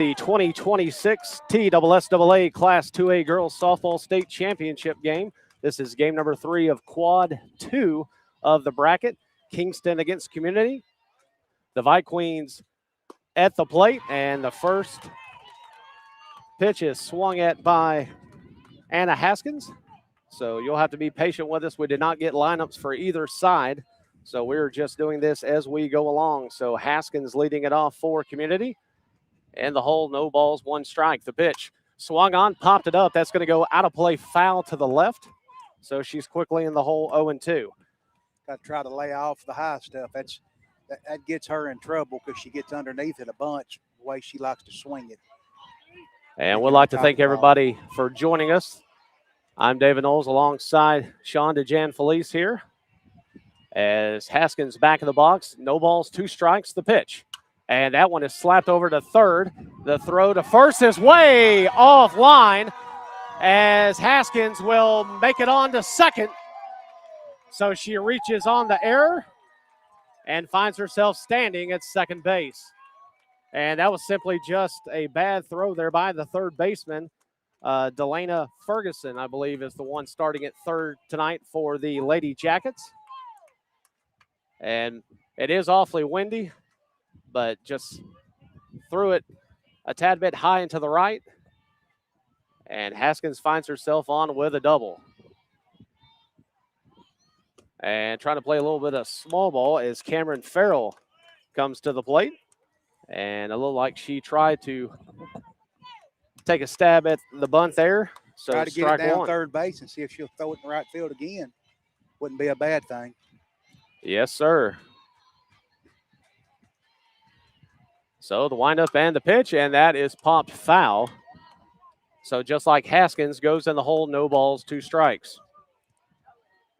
The 2026 TSSAA Class 2A Girls Softball State Championship game. This is game number 3 of Quad 2 of the bracket. Kingston against Community. The Vi Queens at the plate, and the first pitch is swung at by Anna Haskins. So you'll have to be patient with us. We did not get lineups for either side, so we're just doing this as we go along. So Haskins leading it off for Community. And the hole, no balls, 1 strike. The pitch swung on, popped it up. That's going to go out of play, foul to the left. So she's quickly in the hole, 0-2. Got to try to lay off the high stuff. That gets her in trouble because she gets underneath it a bunch the way she likes to swing it. And we'd like to thank everybody for joining us. I'm David Knowles alongside Sean DeJan Felice here. As Haskins back in the box, no balls, 2 strikes, the pitch. And that one is slapped over to third. The throw to first is way offline as Haskins will make it on to second. So she reaches on the error and finds herself standing at second base. And that was simply just a bad throw there by the third baseman. Delana Ferguson, I believe, is the one starting at third tonight for the Lady Jackets. And it is awfully windy, but just threw it a tad bit high and to the right. And Haskins finds herself on with a double. And trying to play a little bit of small ball as Cameron Farrell comes to the plate. And it looked like she tried to take a stab at the bunt there. So try to get it down 1. Third base and see if she'll throw it in the right field again. Wouldn't be a bad thing. Yes, sir. So the windup and the pitch, and that is popped foul. So just like Haskins, goes in the hole, no balls, 2 strikes.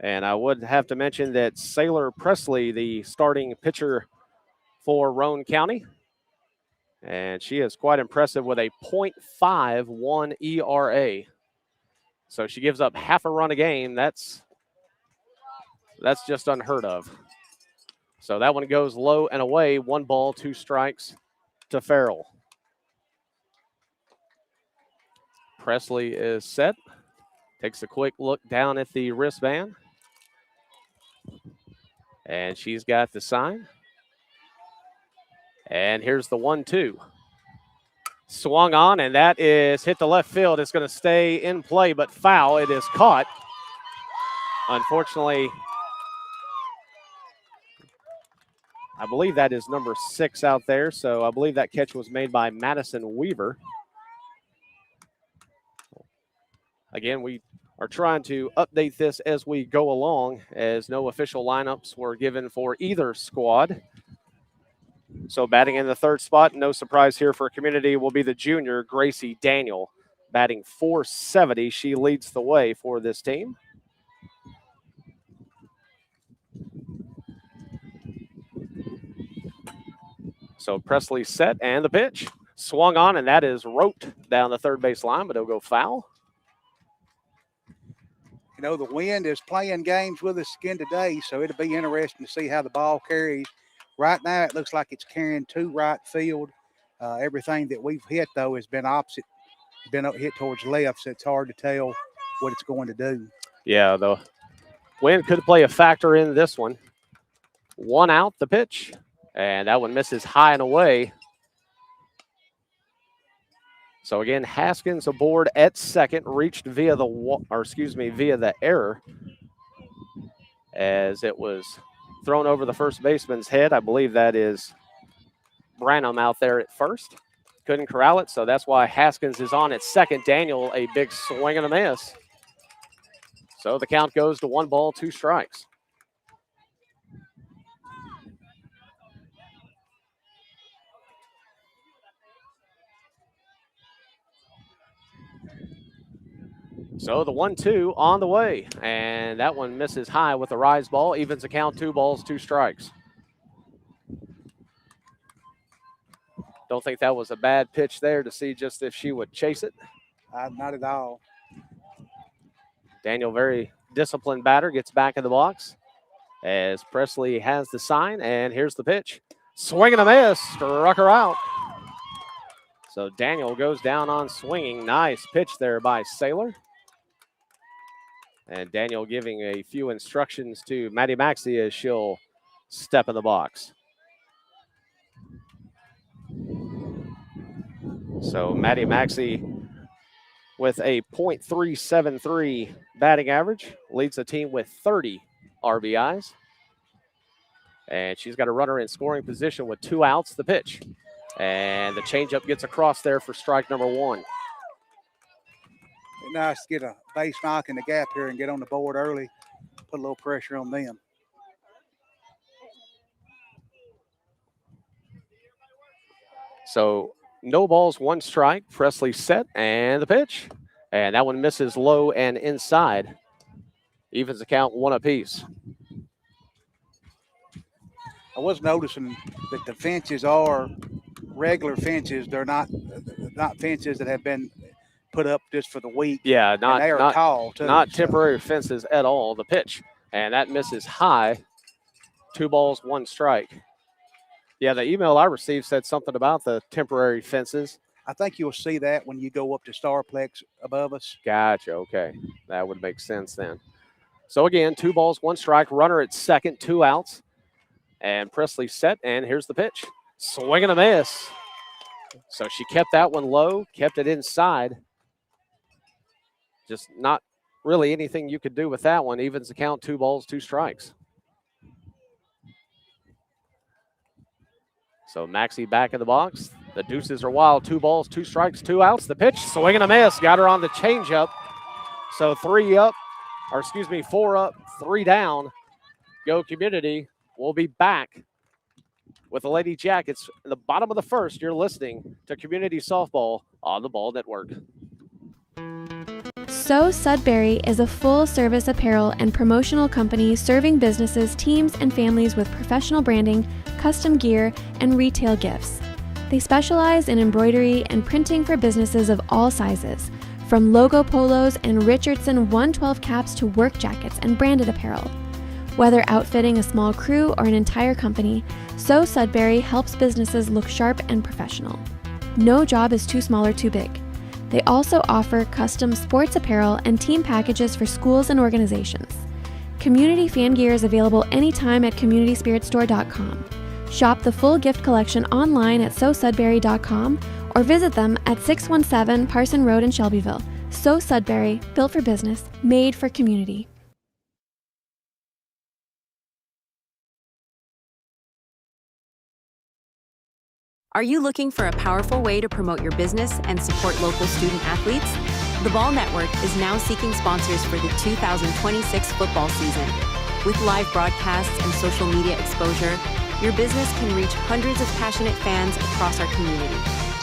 And I would have to mention that Sailor Presley, the starting pitcher for Roane County, and she is quite impressive with a .51 ERA. So she gives up half a run a game. That's just unheard of. So that one goes low and away, 1 ball, 2 strikes to Farrell. Presley is set. Takes a quick look down at the wristband. And she's got the sign. And here's the 1-2. Swung on, and that is hit to left field. It's going to stay in play, but foul. It is caught. Unfortunately, I believe that is number 6 out there, so I believe that catch was made by Madison Weaver. Again, we are trying to update this as we go along, as no official lineups were given for either squad. So batting in the third spot, no surprise here for Community, will be the junior, Gracie Daniel, batting .470. She leads the way for this team. So Presley set, and the pitch. Swung on, and that is roped down the third base line, but it'll go foul. You know, the wind is playing games with us again today, so it'll be interesting to see how the ball carries. Right now, it looks like it's carrying to right field. Everything that we've hit, though, has been opposite, been hit towards left, so it's hard to tell what it's going to do. Yeah, the wind could play a factor in this one. 1 out, the pitch, and that one misses high and away. So again, Haskins aboard at second, reached via the error, as it was thrown over the first baseman's head. I believe that is Branham out there at first. Couldn't corral it, so that's why Haskins is on at second. Daniel, a big swing and a miss. So the count goes to 1 ball, 2 strikes. So the 1-2 on the way, and that one misses high with a rise ball. Evens the count, 2 balls, 2 strikes. Don't think that was a bad pitch there to see just if she would chase it. Not at all. Daniel, very disciplined batter, gets back in the box as Presley has the sign, and here's the pitch. Swing and a miss, struck her out. So Daniel goes down on swinging. Nice pitch there by Saylor. And Daniel giving a few instructions to Maddie Maxey as she'll step in the box. So Maddie Maxey with a .373 batting average leads the team with 30 RBIs. And she's got a runner in scoring position with 2 outs. The pitch. And the changeup gets across there for strike number 1. Nice to get a base knock in the gap here and get on the board early. Put a little pressure on them. So no balls, 1 strike. Presley set and the pitch. And that one misses low and inside. Evens the count 1 apiece. I was noticing that the fences are regular fences. They're not fences that have been put up just for the week. Yeah, and they are tall too. Not temporary fences at all. The pitch. And that misses high. 2 balls, 1 strike. Yeah, the email I received said something about the temporary fences. I think you'll see that when you go up to Starplex above us. Gotcha. Okay. That would make sense then. So again, 2 balls, 1 strike. Runner at second, 2 outs. And Presley set, and here's the pitch. Swing and a miss. So she kept that one low, kept it inside. Just not really anything you could do with that one. Evens the count, 2 balls, 2 strikes. So Maxey back in the box. The deuces are wild. 2 balls, 2 strikes, 2 outs. The pitch, swing and a miss. Got her on the changeup. So 4 up, 3 down. Go Community. We'll be back with the Lady Jackets in the bottom of the first. You're listening to Community Softball on the Ball Network. So Sudbury is a full-service apparel and promotional company serving businesses, teams, and families with professional branding, custom gear, and retail gifts. They specialize in embroidery and printing for businesses of all sizes, from logo polos and Richardson 112 caps to work jackets and branded apparel. Whether outfitting a small crew or an entire company, So Sudbury helps businesses look sharp and professional. No job is too small or too big. They also offer custom sports apparel and team packages for schools and organizations. Community fan gear is available anytime at communityspiritstore.com. Shop the full gift collection online at SoSudbury.com or visit them at 617 Parson Road in Shelbyville. So Sudbury, built for business, made for community. Are you looking for a powerful way to promote your business and support local student athletes? The Ball Network is now seeking sponsors for the 2026 football season. With live broadcasts and social media exposure, your business can reach hundreds of passionate fans across our community.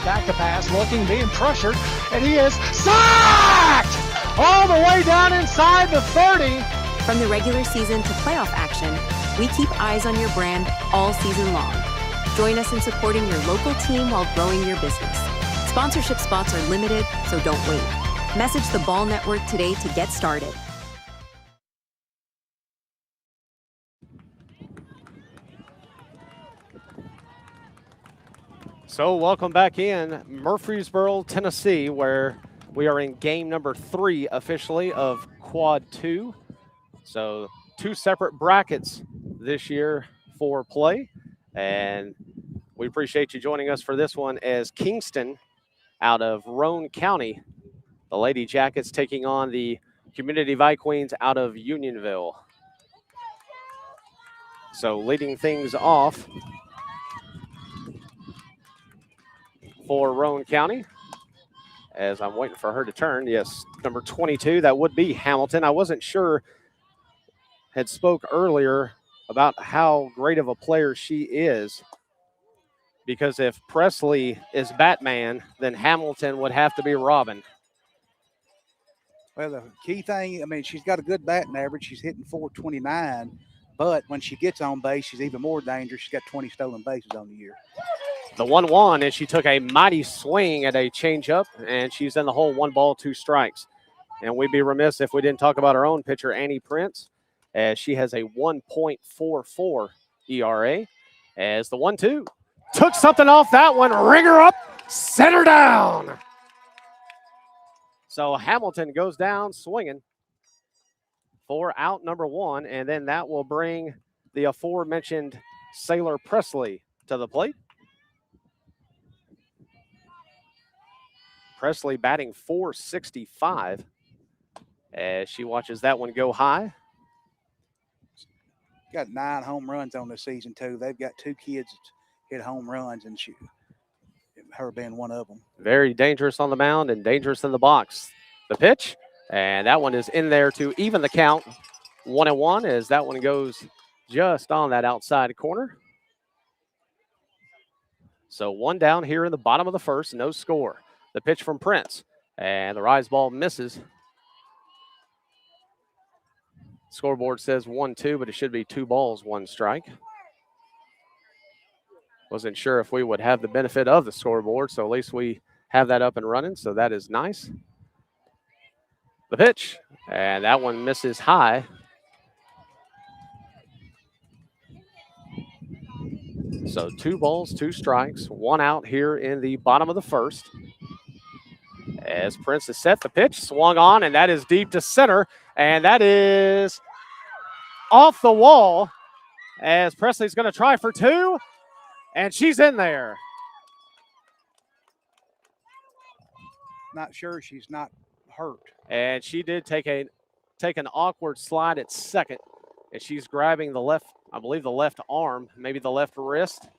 Back to pass, looking, being pressured, and he is sacked! All the way down inside the 30. From the regular season to playoff action, we keep eyes on your brand all season long. Join us in supporting your local team while growing your business. Sponsorship spots are limited, so don't wait. Message the Ball Network today to get started. So welcome back in Murfreesboro, Tennessee, where we are in game number 3 officially of Quad 2. So 2 separate brackets this year for play. And we appreciate you joining us for this one as Kingston out of Roane County, the Lady Jackets taking on the Community Vikings out of Unionville. So leading things off for Roane County, as I'm waiting for her to turn. Yes, number 22, that would be Hamilton. I wasn't sure, had spoke earlier about how great of a player she is, because if Presley is Batman, then Hamilton would have to be Robin. Well, the key thing, I mean, she's got a good batting average. She's hitting .429, but when she gets on base, she's even more dangerous. She's got 20 stolen bases on the year. The 1-1, and she took a mighty swing at a changeup, and she's in the hole, 1 ball, 2 strikes. And we'd be remiss if we didn't talk about our own pitcher, Annie Prince, as she has a 1.44 ERA. As the 1-2 took something off that one, ring her up, center down. So Hamilton goes down swinging for out number 1, and then that will bring the aforementioned Sailor Presley to the plate. Presley batting .465 as she watches that one go high. Got 9 home runs on the season, too. They've got 2 kids that hit home runs, and her being one of them. Very dangerous on the mound and dangerous in the box. The pitch, and that one is in there to even the count. 1-1 as that one goes just on that outside corner. So 1 down here in the bottom of the first, no score. The pitch from Prince, and the rise ball misses. Scoreboard says 1-2, but it should be 2 balls, 1 strike. Wasn't sure if we would have the benefit of the scoreboard, so at least we have that up and running, so that is nice. The pitch, and that one misses high. So 2 balls, 2 strikes, 1 out here in the bottom of the first. As Prince is set, the pitch swung on, and that is deep to center, and that is off the wall as Presley's going to try for 2, and she's in there. Not sure she's not hurt. And she did take an awkward slide at second, and she's grabbing the left, I believe the left arm, maybe the left wrist.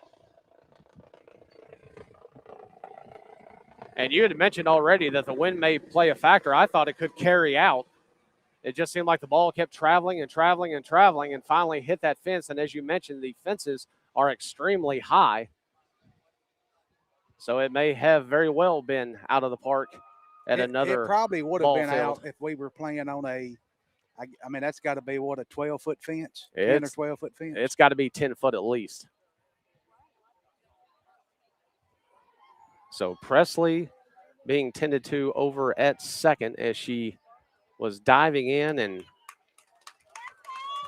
And you had mentioned already that the wind may play a factor. I thought it could carry out. It just seemed like the ball kept traveling and traveling and traveling and finally hit that fence. And as you mentioned, the fences are extremely high. So it may have very well been out of the park at another. It probably would have been field out if we were playing on I mean, that's got to be, what, a 12-foot fence? 10 or 12-foot fence? It's got to be 10 foot at least. So Presley being tended to over at second as she was diving in and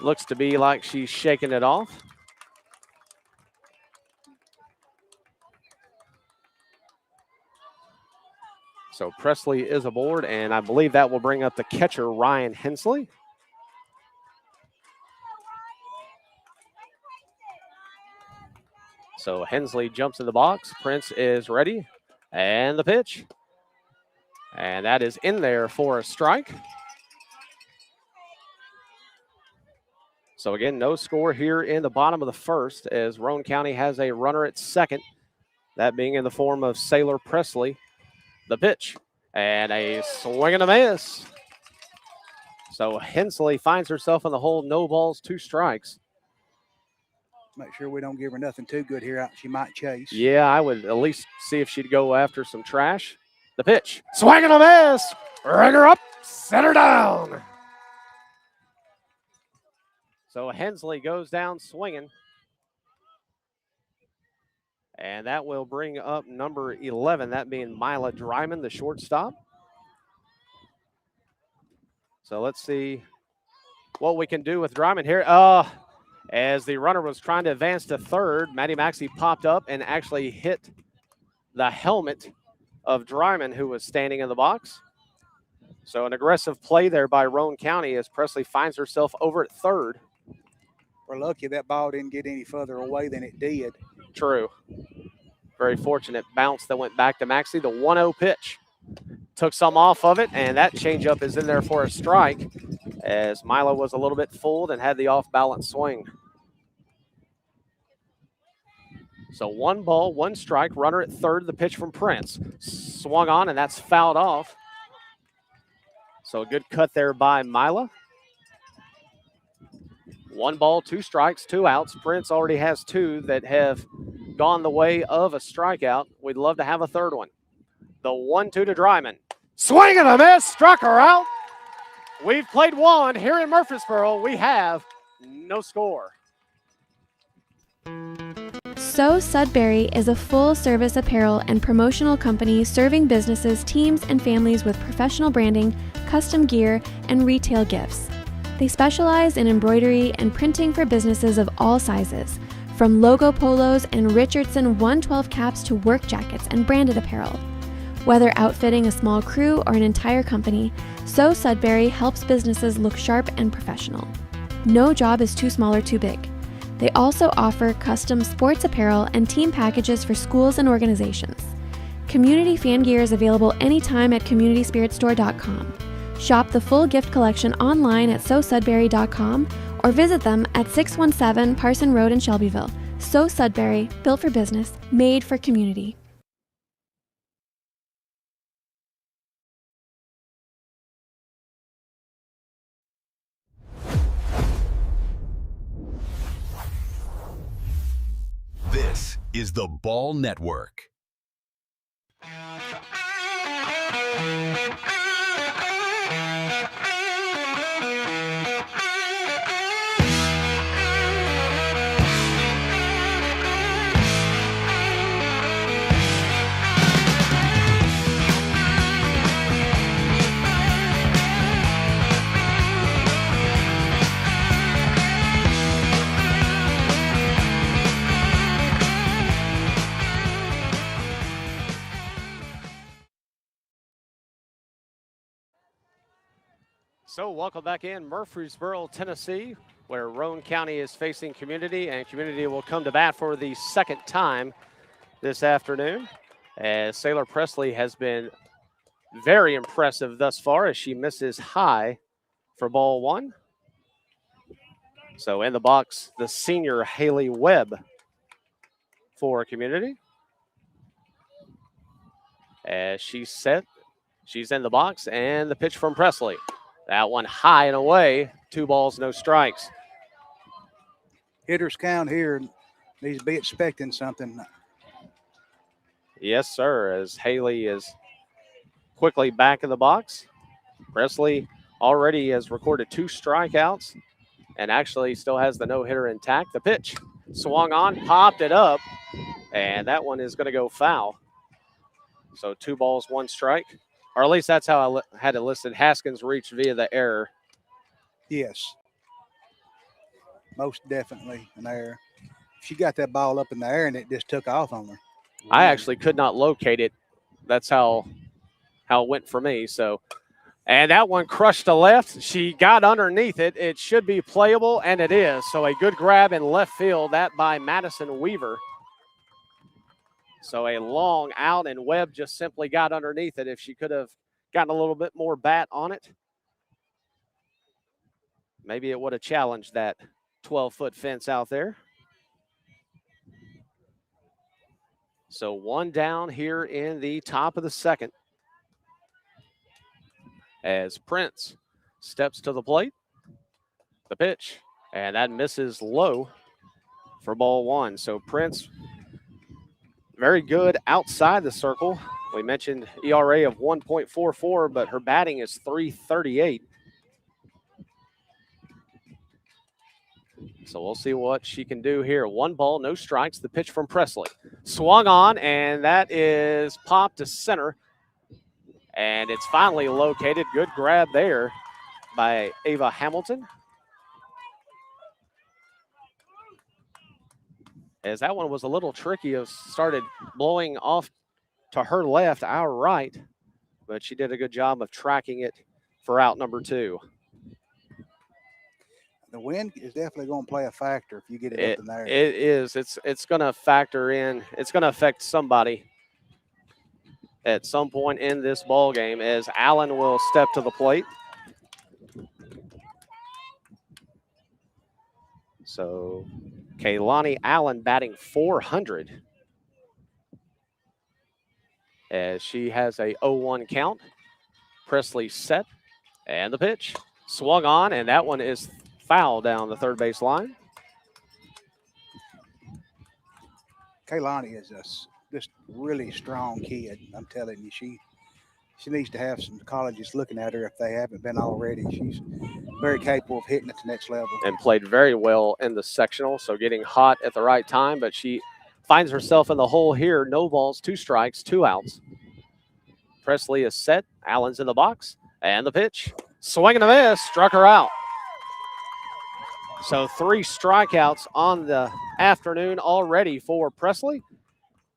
looks to be like she's shaking it off. So Presley is aboard, and I believe that will bring up the catcher, Ryan Hensley. So Hensley jumps in the box. Prince is ready, and the pitch. And that is in there for a strike. So again, no score here in the bottom of the first as Roane County has a runner at second, that being in the form of Sailor Presley. The pitch, and a swing and a miss. So Hensley finds herself in the hole, no balls, 2 strikes. Make sure we don't give her nothing too good here. She might chase. Yeah, I would at least see if she'd go after some trash. The pitch, swing and a miss. Ring her up, set her down. So Hensley goes down swinging. And that will bring up number 11, that being Mila Dryman, the shortstop. So let's see what we can do with Dryman here. As the runner was trying to advance to third, Maddie Maxey popped up and actually hit the helmet of Dryman, who was standing in the box. So an aggressive play there by Roane County as Presley finds herself over at third. We're lucky that ball didn't get any further away than it did. True. Very fortunate bounce that went back to Maxey. The 1-0 pitch took some off of it, and that changeup is in there for a strike as Milo was a little bit fooled and had the off-balance swing. So 1 ball, 1 strike, runner at third, the pitch from Prince. Swung on, and that's fouled off. So a good cut there by Mila. 1 ball, 2 strikes, 2 outs. Prince already has 2 that have gone the way of a strikeout. We'd love to have a third one. The 1-2 to Dryman. Swing and a miss, struck her out. We've played 1 here in Murfreesboro. We have no score. So Sudbury is a full-service apparel and promotional company serving businesses, teams, and families with professional branding, custom gear, and retail gifts. They specialize in embroidery and printing for businesses of all sizes, From logo polos and Richardson 112 caps to work jackets and branded apparel. Whether outfitting a small crew or an entire company, So Sudbury helps businesses look sharp and professional. No job is too small or too big. They also offer custom sports apparel and team packages for schools and organizations. Community fan gear is available anytime at communityspiritstore.com. Shop the full gift collection online at SoSudbury.com or visit them at 617 Parson Road in Shelbyville. So Sudbury, built for business, made for community. This is the Ball Network. So welcome back in Murfreesboro, Tennessee, where Roane County is facing Community, and Community will come to bat for the second time this afternoon, as Sailor Presley has been very impressive thus far as she misses high for ball one. So in the box, the senior Haley Webb for Community. As she's set, she's in the box, and the pitch from Presley. That one high and away, 2 balls, no strikes. Hitters count here needs to be expecting something. Yes, sir, as Haley is quickly back in the box. Presley already has recorded 2 strikeouts and actually still has the no-hitter intact. The pitch swung on, popped it up, and that one is going to go foul. So 2 balls, 1 strike. Or at least that's how I had it listed. Haskins reached via the error. Yes. Most definitely an error. She got that ball up in the air and it just took off on her. I actually could not locate it. That's how it went for me. So, and that one crushed to left. She got underneath it. It should be playable, and it is. So a good grab in left field, that by Madison Weaver. So a long out, and Webb just simply got underneath it. If she could have gotten a little bit more bat on it, maybe it would have challenged that 12-foot fence out there. So 1 down here in the top of the second as Prince steps to the plate. The pitch, and that misses low for ball 1. So Prince, very good outside the circle. We mentioned ERA of 1.44, but her batting is .338. So we'll see what she can do here. 1 ball, no strikes. The pitch from Presley. Swung on, and that is popped to center. And it's finally located. Good grab there by Ava Hamilton. As that one was a little tricky, it started blowing off to her left, our right, but she did a good job of tracking it for out number 2. The wind is definitely going to play a factor if you get it up in there. It is. It's going to factor in. It's going to affect somebody at some point in this ball game as Allen will step to the plate. So Kaylani Allen batting .400 as she has a 0-1 count. Presley set, and the pitch swung on, and that one is foul down the third base line. Kaylani is just really strong kid. I'm telling you, she needs to have some colleges looking at her if they haven't been already. She's very capable of hitting it to the next level. And played very well in the sectional, so getting hot at the right time, but she finds herself in the hole here. No balls, 2 strikes, 2 outs. Presley is set. Allen's in the box, and the pitch. Swing and a miss, struck her out. So 3 strikeouts on the afternoon already for Presley.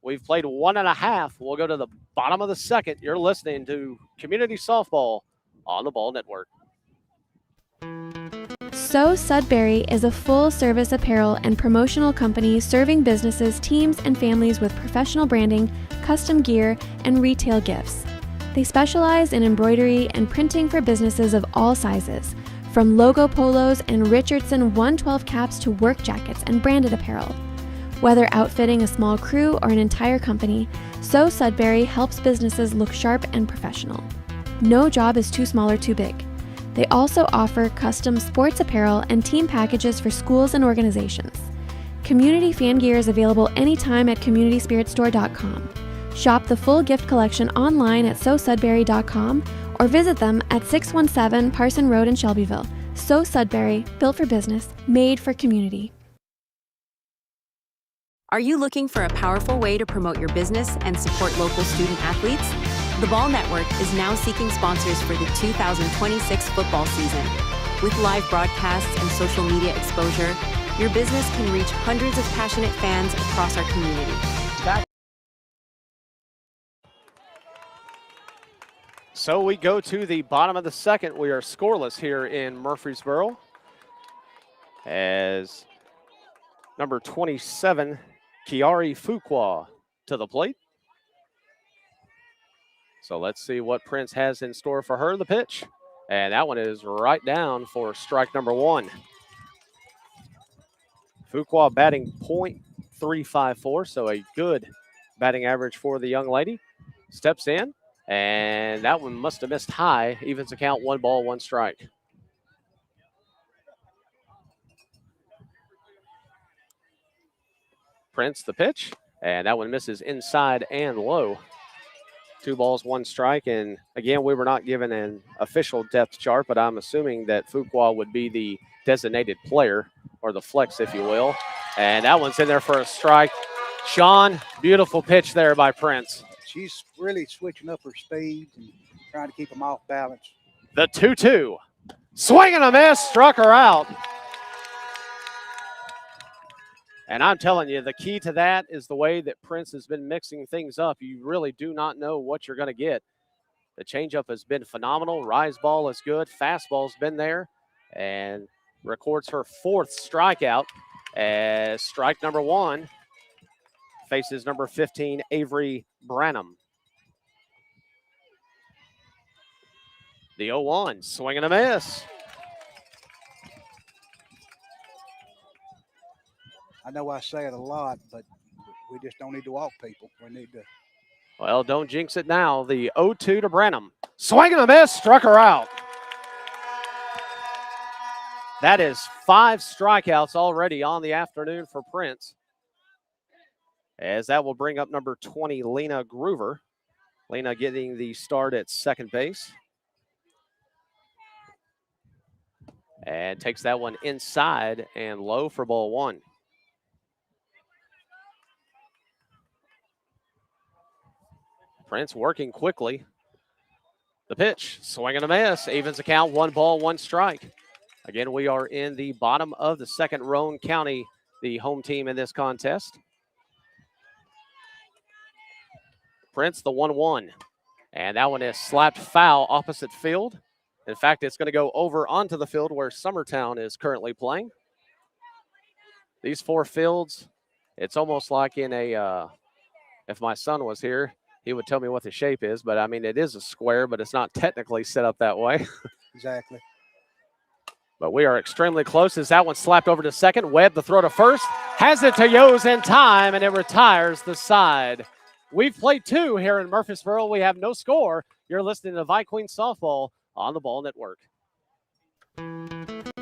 We've played 1.5. We'll go to the bottom of the second. You're listening to Community Softball on the Ball Network. So Sudbury is a full-service apparel and promotional company serving businesses, teams, and families with professional branding, custom gear, and retail gifts. They specialize in embroidery and printing for businesses of all sizes, from logo polos and Richardson 112 caps to work jackets and branded apparel. Whether outfitting a small crew or an entire company, So Sudbury helps businesses look sharp and professional. No job is too small or too big. They also offer custom sports apparel and team packages for schools and organizations. Community fan gear is available anytime at communityspiritstore.com. Shop the full gift collection online at SoSudbury.com or visit them at 617 Parson Road in Shelbyville. So Sudbury, built for business, made for community. Are you looking for a powerful way to promote your business and support local student athletes? The Ball Network is now seeking sponsors for the 2026 football season. With live broadcasts and social media exposure, your business can reach hundreds of passionate fans across our community. So we go to the bottom of the second. We are scoreless here in Murfreesboro as number 27, Kiari Fuqua, to the plate. So let's see what Prince has in store for her. The pitch, and that one is right down for strike number 1. Fuqua batting .354, so a good batting average for the young lady. Steps in, and that one must have missed high. Evens the count, 1 ball, 1 strike. Prince the pitch, and that one misses inside and low. 2 balls, 1 strike, and again, we were not given an official depth chart, but I'm assuming that Fuqua would be the designated player, or the flex, if you will. And that one's in there for a strike. Sean, beautiful pitch there by Prince. She's really switching up her speed and trying to keep them off balance. The 2-2. Swing and a miss, struck her out. And I'm telling you, the key to that is the way that Prince has been mixing things up. You really do not know what you're going to get. The changeup has been phenomenal. Rise ball is good. Fastball's been there. And records her 4th strikeout as strike number 1 faces number 15, Avery Branham. The 0-1, swing and a miss. I know I say it a lot, but we just don't need to walk people. We need to. Well, don't jinx it now. The 0-2 to Branham. Swing and a miss, struck her out. That is 5 strikeouts already on the afternoon for Prince, as that will bring up number 20, Lena Groover. Lena getting the start at second base. And takes that one inside and low for ball 1. Prince working quickly. The pitch, swing and a miss, evens the count, 1 ball, 1 strike. Again, we are in the bottom of the second. Roane County, the home team in this contest. Prince, the 1-1. And that one is slapped foul opposite field. In fact, it's going to go over onto the field where Summertown is currently playing. These 4 fields, it's almost like in a, if my son was here, he would tell me what the shape is, but I mean, it is a square, but it's not technically set up that way. Exactly. But we are extremely close as that one slapped over to second. Webb, the throw to first, has it to Yos in time, and it retires the side. We've played 2 here in Murfreesboro. We have no score. You're listening to Vi Queen Softball on the Ball Network.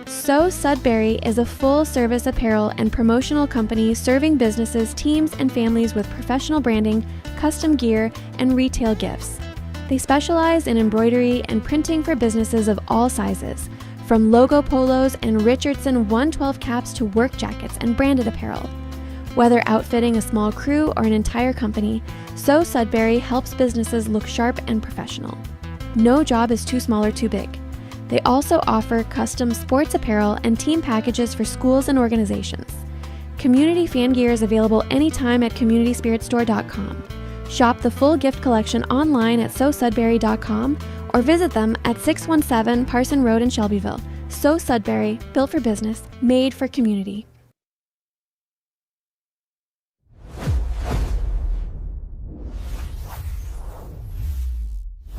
So Sudbury is a full-service apparel and promotional company serving businesses, teams, and families with professional branding, custom gear, and retail gifts. They specialize in embroidery and printing for businesses of all sizes, from logo polos and Richardson 112 caps to work jackets and branded apparel. Whether outfitting a small crew or an entire company, So Sudbury helps businesses look sharp and professional. No job is too small or too big. They also offer custom sports apparel and team packages for schools and organizations. Community fan gear is available anytime at communityspiritstore.com. Shop the full gift collection online at SoSudbury.com or visit them at 617 Parson Road in Shelbyville. So Sudbury, built for business, made for community.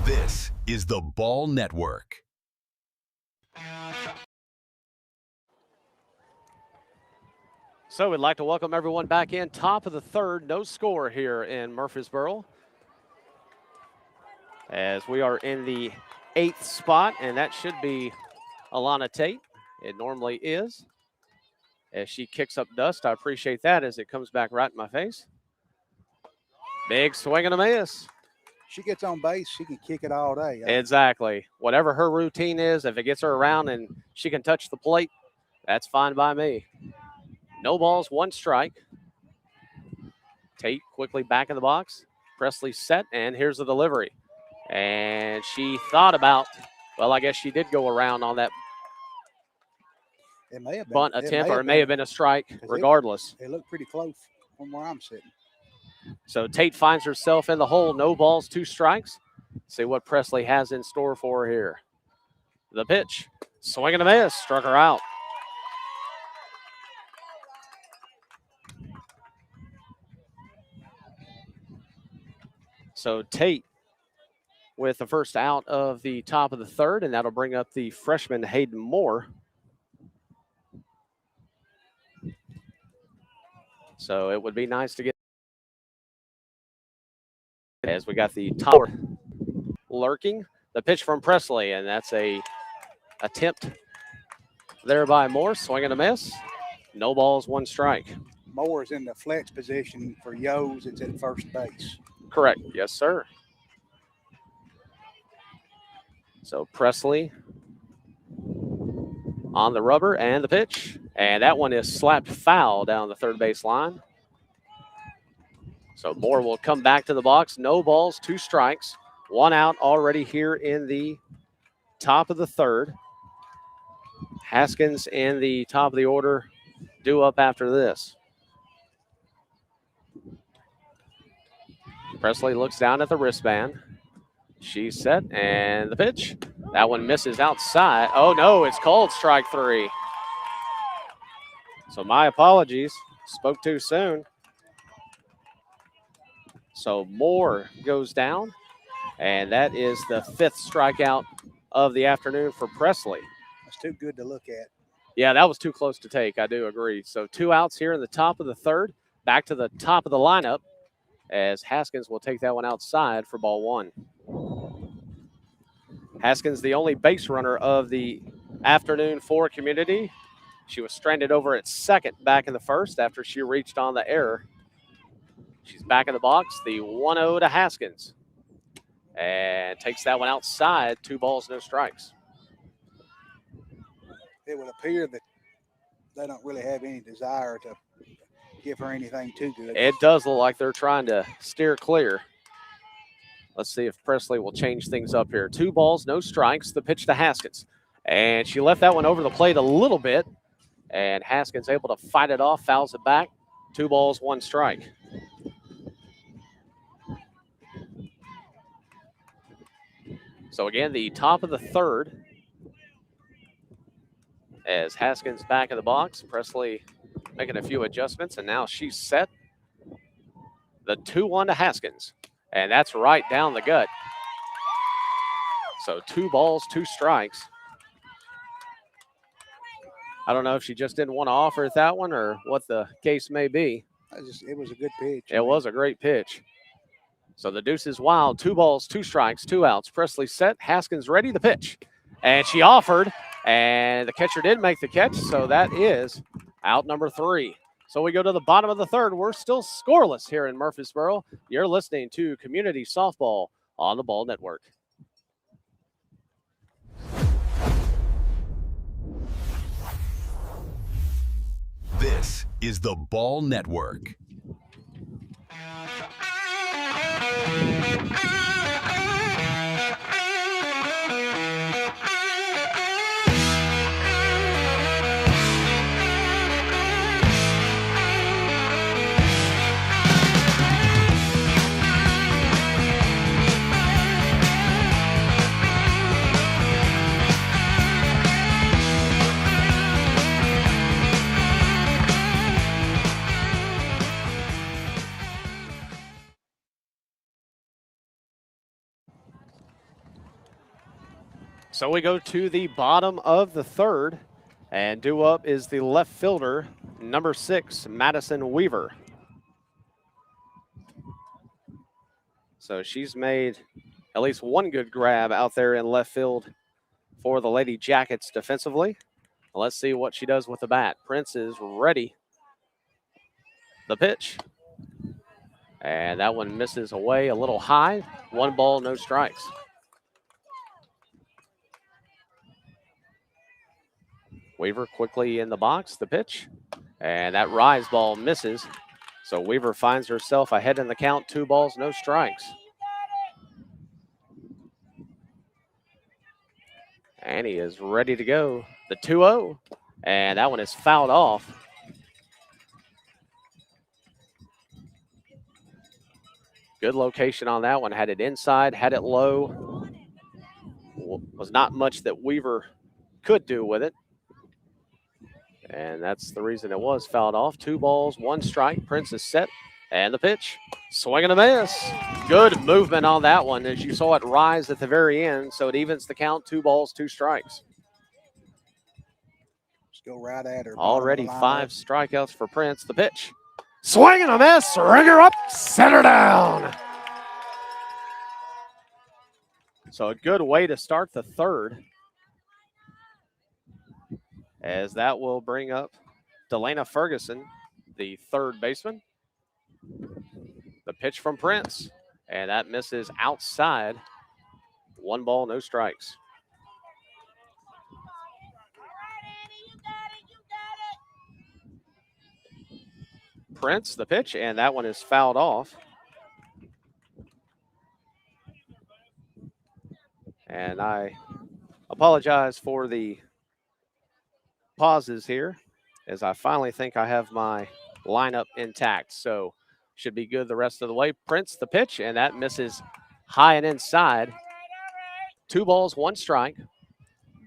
This is the Ball Network. So we'd like to welcome everyone back in. Top of the third, no score here in Murfreesboro, as we are in the 8th spot, and that should be Alana Tate. It normally is. As she kicks up dust, I appreciate that as it comes back right in my face. Big swing and a miss. She gets on base, she can kick it all day. Exactly. Whatever her routine is, if it gets her around and she can touch the plate, that's fine by me. No balls, 1 strike. Tate quickly back in the box. Presley set, and here's the delivery. And she thought about, well, I guess she did go around on that It may have been, bunt attempt, or it may have been a strike regardless. It looked pretty close from where I'm sitting. So Tate finds herself in the hole. No balls, 2 strikes. See what Presley has in store for her here. The pitch. Swing and a miss. Struck her out. So Tate with the first out of the top of the third, and that'll bring up the freshman Hayden Moore. So it would be nice to get, as we got the top lurking. The pitch from Presley, and that's a attempt there by Moore. Swing and a miss. No balls, 1 strike. Moore's in the flex position for Yo's. It's at first base. Correct. Yes, sir. So Presley on the rubber and the pitch. And that one is slapped foul down the third base line. So Moore will come back to the box. No balls, 2 strikes. 1 out already here in the top of the third. Haskins in the top of the order due up after this. Presley looks down at the wristband. She's set, and the pitch. That one misses outside. Oh, no, it's called strike 3. So my apologies. Spoke too soon. So Moore goes down, and that is the 5th strikeout of the afternoon for Presley. That's too good to look at. Yeah, that was too close to take. I do agree. So 2 outs here in the top of the third. Back to the top of the lineup, as Haskins will take that one outside for ball 1. Haskins, the only base runner of the afternoon for Community. She was stranded over at second back in the first after she reached on the error. She's back in the box, the 1-0 to Haskins. And takes that one outside, 2 balls, no strikes. It would appear that they don't really have any desire to give her anything too good. It does look like they're trying to steer clear. Let's see if Presley will change things up here. 2 balls, no strikes. The pitch to Haskins. And she left that one over the plate a little bit. And Haskins able to fight it off, fouls it back. 2 balls, 1 strike. So again, the top of the third, as Haskins back in the box. Presley making a few adjustments, and now she's set. The 2-1 to Haskins, and that's right down the gut. So 2 balls, 2 strikes. I don't know if she just didn't want to offer it that one or what the case may be. It was a good pitch. It was a great pitch. So the deuce is wild. 2 balls, 2 strikes, 2 outs. Presley set. Haskins ready. The pitch. And she offered, and the catcher did make the catch. So that is out number 3. So we go to the bottom of the third. We're still scoreless here in Murfreesboro. You're listening to Community Softball on the Ball Network. This is the Ball Network. So we go to the bottom of the third, and due up is the left fielder, number 6, Madison Weaver. So she's made at least one good grab out there in left field for the Lady Jackets defensively. Let's see what she does with the bat. Prince is ready. The pitch. And that one misses away a little high. 1 ball, no strikes. Weaver quickly in the box, the pitch. And that rise ball misses. So Weaver finds herself ahead in the count, 2 balls, no strikes. And he is ready to go. The 2-0. And that one is fouled off. Good location on that one. Had it inside, had it low. Was not much that Weaver could do with it. And that's the reason it was fouled off. 2 balls, 1 strike. Prince is set. And the pitch. Swing and a miss. Good movement on that one as you saw it rise at the very end. So it evens the count. 2 balls, 2 strikes. Let's go right at her. Already 5 strikeouts for Prince. The pitch. Swing and a miss. Ring her up. Set her down. So a good way to start the third, as that will bring up Delana Ferguson, the third baseman. The pitch from Prince, and that misses outside. 1 ball, no strikes. Prince, the pitch, and that one is fouled off. And I apologize for the pauses here, as I finally think I have my lineup intact. So should be good the rest of the way. Prince, the pitch, and that misses high and inside. 2 balls, 1 strike.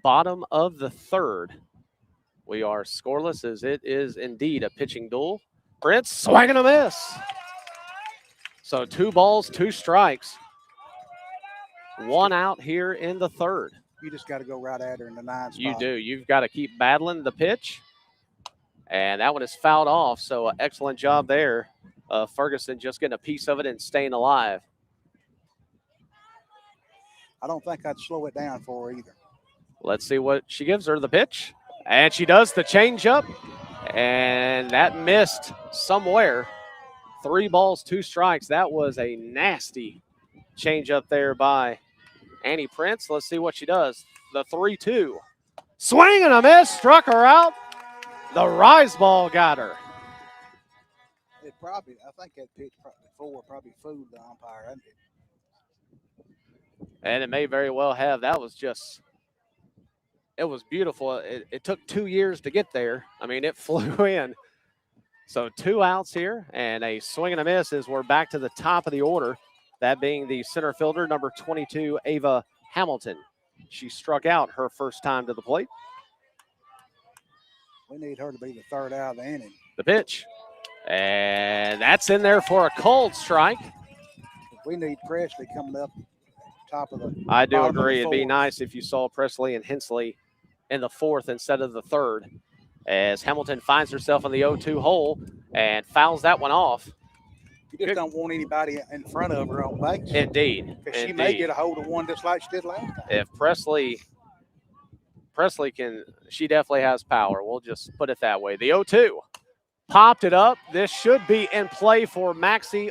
Bottom of the third. We are scoreless, as it is indeed a pitching duel. Prince, swing and a miss. So 2 balls, 2 strikes. 1 out here in the third. You just got to go right at her in the 9 spot. You do. You've got to keep battling the pitch. And that one is fouled off, so excellent job there. Ferguson just getting a piece of it and staying alive. I don't think I'd slow it down for her either. Let's see what she gives her. The pitch. And she does the changeup. And that missed somewhere. 3 balls, 2 strikes. That was a nasty changeup there by Annie Prince. Let's see what she does. The 3-2. Swing and a miss. Struck her out. The rise ball got her. I think that pitch before probably fooled the umpire, hasn't it? And it may very well have. That was just, it was beautiful. It took 2 years to get there. I mean, it flew in. So 2 outs here, and a swing and a miss as we're back to the top of the order. That being the center fielder, number 22, Ava Hamilton. She struck out her first time to the plate. We need her to be the 3rd out of the inning. The pitch. And that's in there for a cold strike. We need Presley coming up top of the. I do agree. It'd be nice if you saw Presley and Hensley in the 4th instead of the 3rd, as Hamilton finds herself in the 0-2 hole and fouls that one off. You just don't want anybody in front of her on base. Indeed. Because she may get a hold of one just like she did last time. If Presley can, she definitely has power. We'll just put it that way. The 0-2 popped it up. This should be in play for Maxie,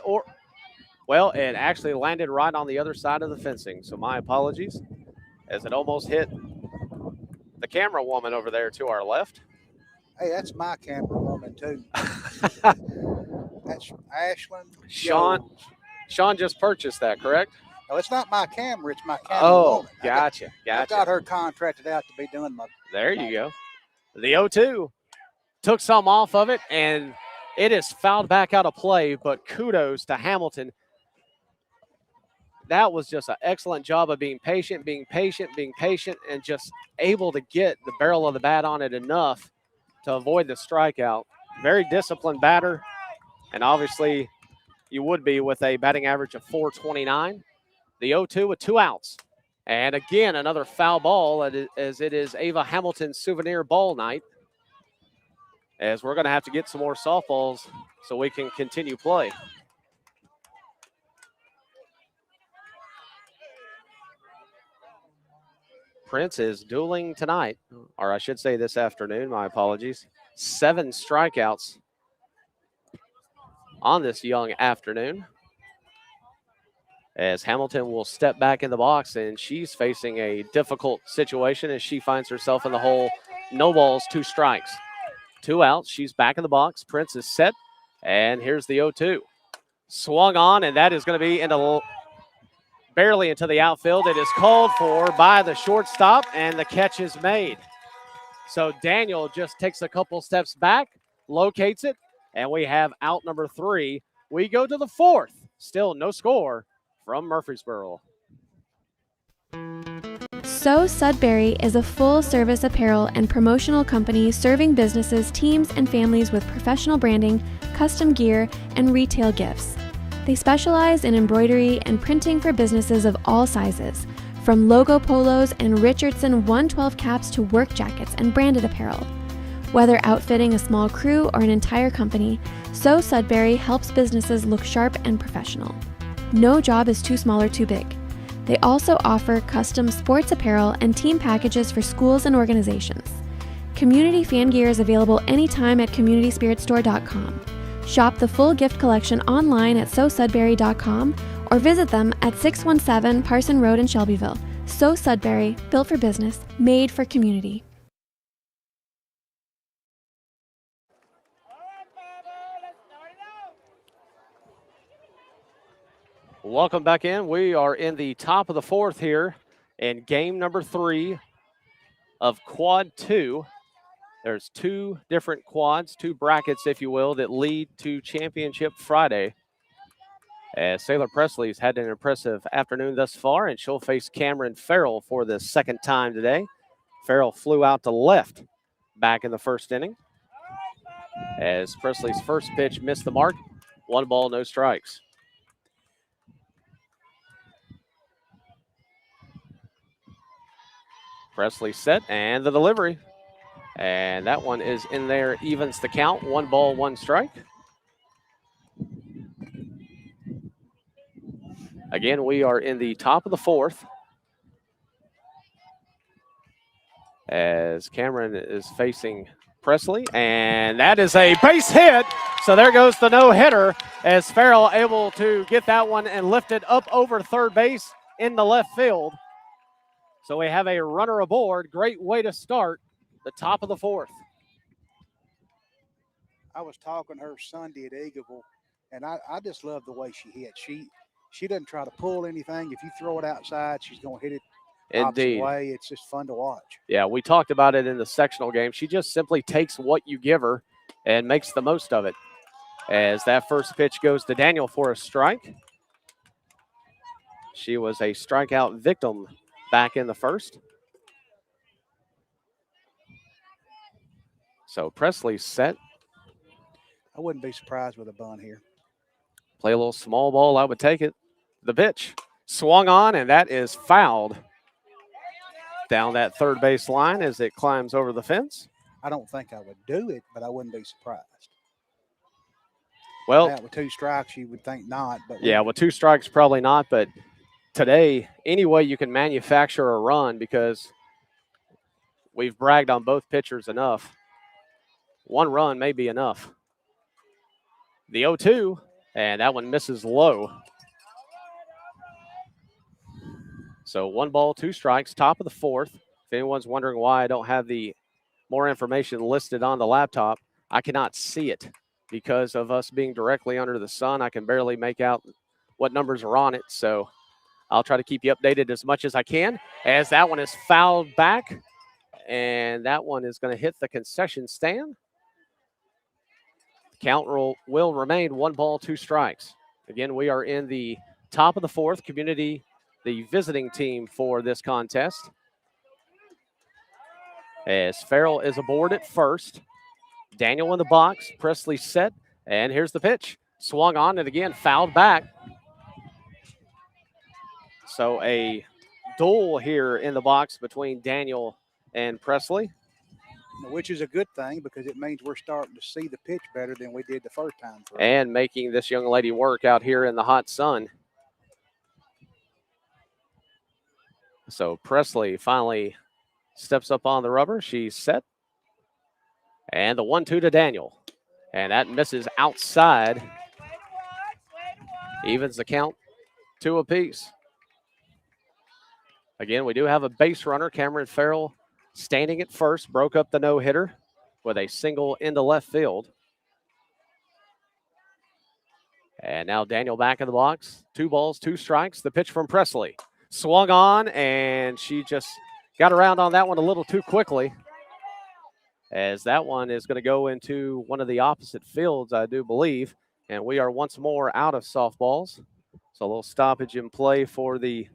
well, it actually landed right on the other side of the fencing. So my apologies, as it almost hit the camera woman over there to our left. Hey, that's my camera woman too. That's Ashlyn. Sean just purchased that, correct? No, it's not my camera. It's my camera. Oh, gotcha. I got her contracted out to be doing my. There you go. The 0-2 took some off of it, and it is fouled back out of play, but kudos to Hamilton. That was just an excellent job of being patient, and just able to get the barrel of the bat on it enough to avoid the strikeout. Very disciplined batter, and obviously you would be with a batting average of .429. The 0-2 with 2 outs. And again, another foul ball as it is Ava Hamilton's souvenir ball night. As we're going to have to get some more softballs so we can continue play. Prince is dueling tonight, or I should say this afternoon, my apologies. 7 strikeouts on this young afternoon. As Hamilton will step back in the box, and she's facing a difficult situation as she finds herself in the hole. No balls, 2 strikes. 2 outs, she's back in the box. Prince is set, and here's the 0-2. Swung on, and that is going to be barely into the outfield. It is called for by the shortstop, and the catch is made. So Daniel just takes a couple steps back, locates it, and we have out number 3. We go to the 4th. Still no score from Murfreesboro. So Sudbury is a full-service apparel and promotional company serving businesses, teams, and families with professional branding, custom gear, and retail gifts. They specialize in embroidery and printing for businesses of all sizes, from logo polos and Richardson 112 caps to work jackets and branded apparel. Whether outfitting a small crew or an entire company, So Sudbury helps businesses look sharp and professional. No job is too small or too big. They also offer custom sports apparel and team packages for schools and organizations. Community fan gear is available anytime at communityspiritstore.com. Shop the full gift collection online at SoSudbury.com or visit them at 617 Parson Road in Shelbyville. So Sudbury, built for business, made for community. Welcome back in. We are in the top of the 4th here in game number 3 of quad 2. There's 2 different quads, 2 brackets, if you will, that lead to Championship Friday. As Sailor Presley's had an impressive afternoon thus far, and she'll face Cameron Farrell for the 2nd time today. Farrell flew out to left back in the 1st inning. As Presley's first pitch missed the mark, 1 ball, no strikes. Presley set, and the delivery. And that one is in there, evens the count. 1 ball, 1 strike. Again, we are in the top of the 4th. As Cameron is facing Presley, and that is a base hit. So there goes the no-hitter as Farrell able to get that one and lift it up over third base in the left field. So we have a runner aboard. Great way to start the top of the 4th. I was talking to her Sunday at Eagleville, and I just love the way she hits. She doesn't try to pull anything. If you throw it outside, she's going to hit it the opposite way. It's just fun to watch. Yeah, we talked about it in the sectional game. She just simply takes what you give her and makes the most of it. As that first pitch goes to Daniel for a strike. She was a strikeout victim back in the 1st. So Presley's set. I wouldn't be surprised with a bunt here. Play a little small ball, I would take it. The pitch swung on, and that is fouled down that third base line as it climbs over the fence. I don't think I would do it, but I wouldn't be surprised. Well, with 2 strikes, you would think not. But yeah, with 2 strikes, probably not. But today, any way you can manufacture a run, because we've bragged on both pitchers enough. 1 run may be enough. The 0-2, and that one misses low. So 1 ball, 2 strikes, top of the 4th. If anyone's wondering why I don't have the more information listed on the laptop, I cannot see it because of us being directly under the sun. I can barely make out what numbers are on it. So I'll try to keep you updated as much as I can, as that one is fouled back, and that one is going to hit the concession stand. Count will remain 1 ball, 2 strikes. Again, we are in the top of the 4th. Community, the visiting team for this contest. As Farrell is aboard at first. Daniel in the box. Presley set. And here's the pitch. Swung on and again fouled back. So a duel here in the box between Daniel and Presley. Which is a good thing because it means we're starting to see the pitch better than we did the first time through. And making this young lady work out here in the hot sun. So Presley finally steps up on the rubber. She's set. And the 1-2 to Daniel. And that misses outside. Evens the count 2 apiece. Again, we do have a base runner, Cameron Farrell, standing at first, broke up the no-hitter with a single into left field. And now Daniel back in the box. 2 balls, 2 strikes. The pitch from Presley. Swung on, and she just got around on that one a little too quickly, as that one is going to go into one of the opposite fields, I do believe. And we are once more out of softballs. So a little stoppage in play for the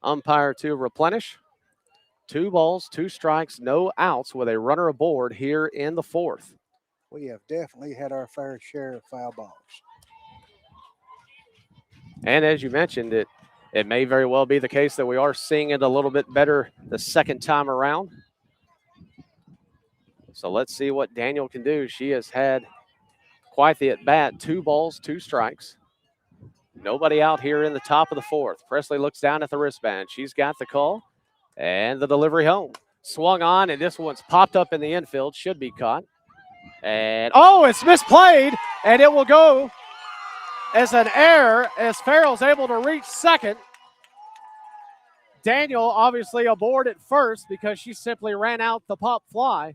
umpire to replenish. 2 balls, 2 strikes, no outs with a runner aboard here in the 4th. We have definitely had our fair share of foul balls. And as you mentioned, it may very well be the case that we are seeing it a little bit better the second time around. So let's see what Daniel can do. She has had quite the at-bat. 2 balls, 2 strikes. Nobody out here in the top of the 4th. Presley looks down at the wristband. She's got the call and the delivery home. Swung on, and this one's popped up in the infield. Should be caught. And, oh, it's misplayed, and it will go as an error as Farrell's able to reach second. Daniel obviously aboard at first because she simply ran out the pop fly.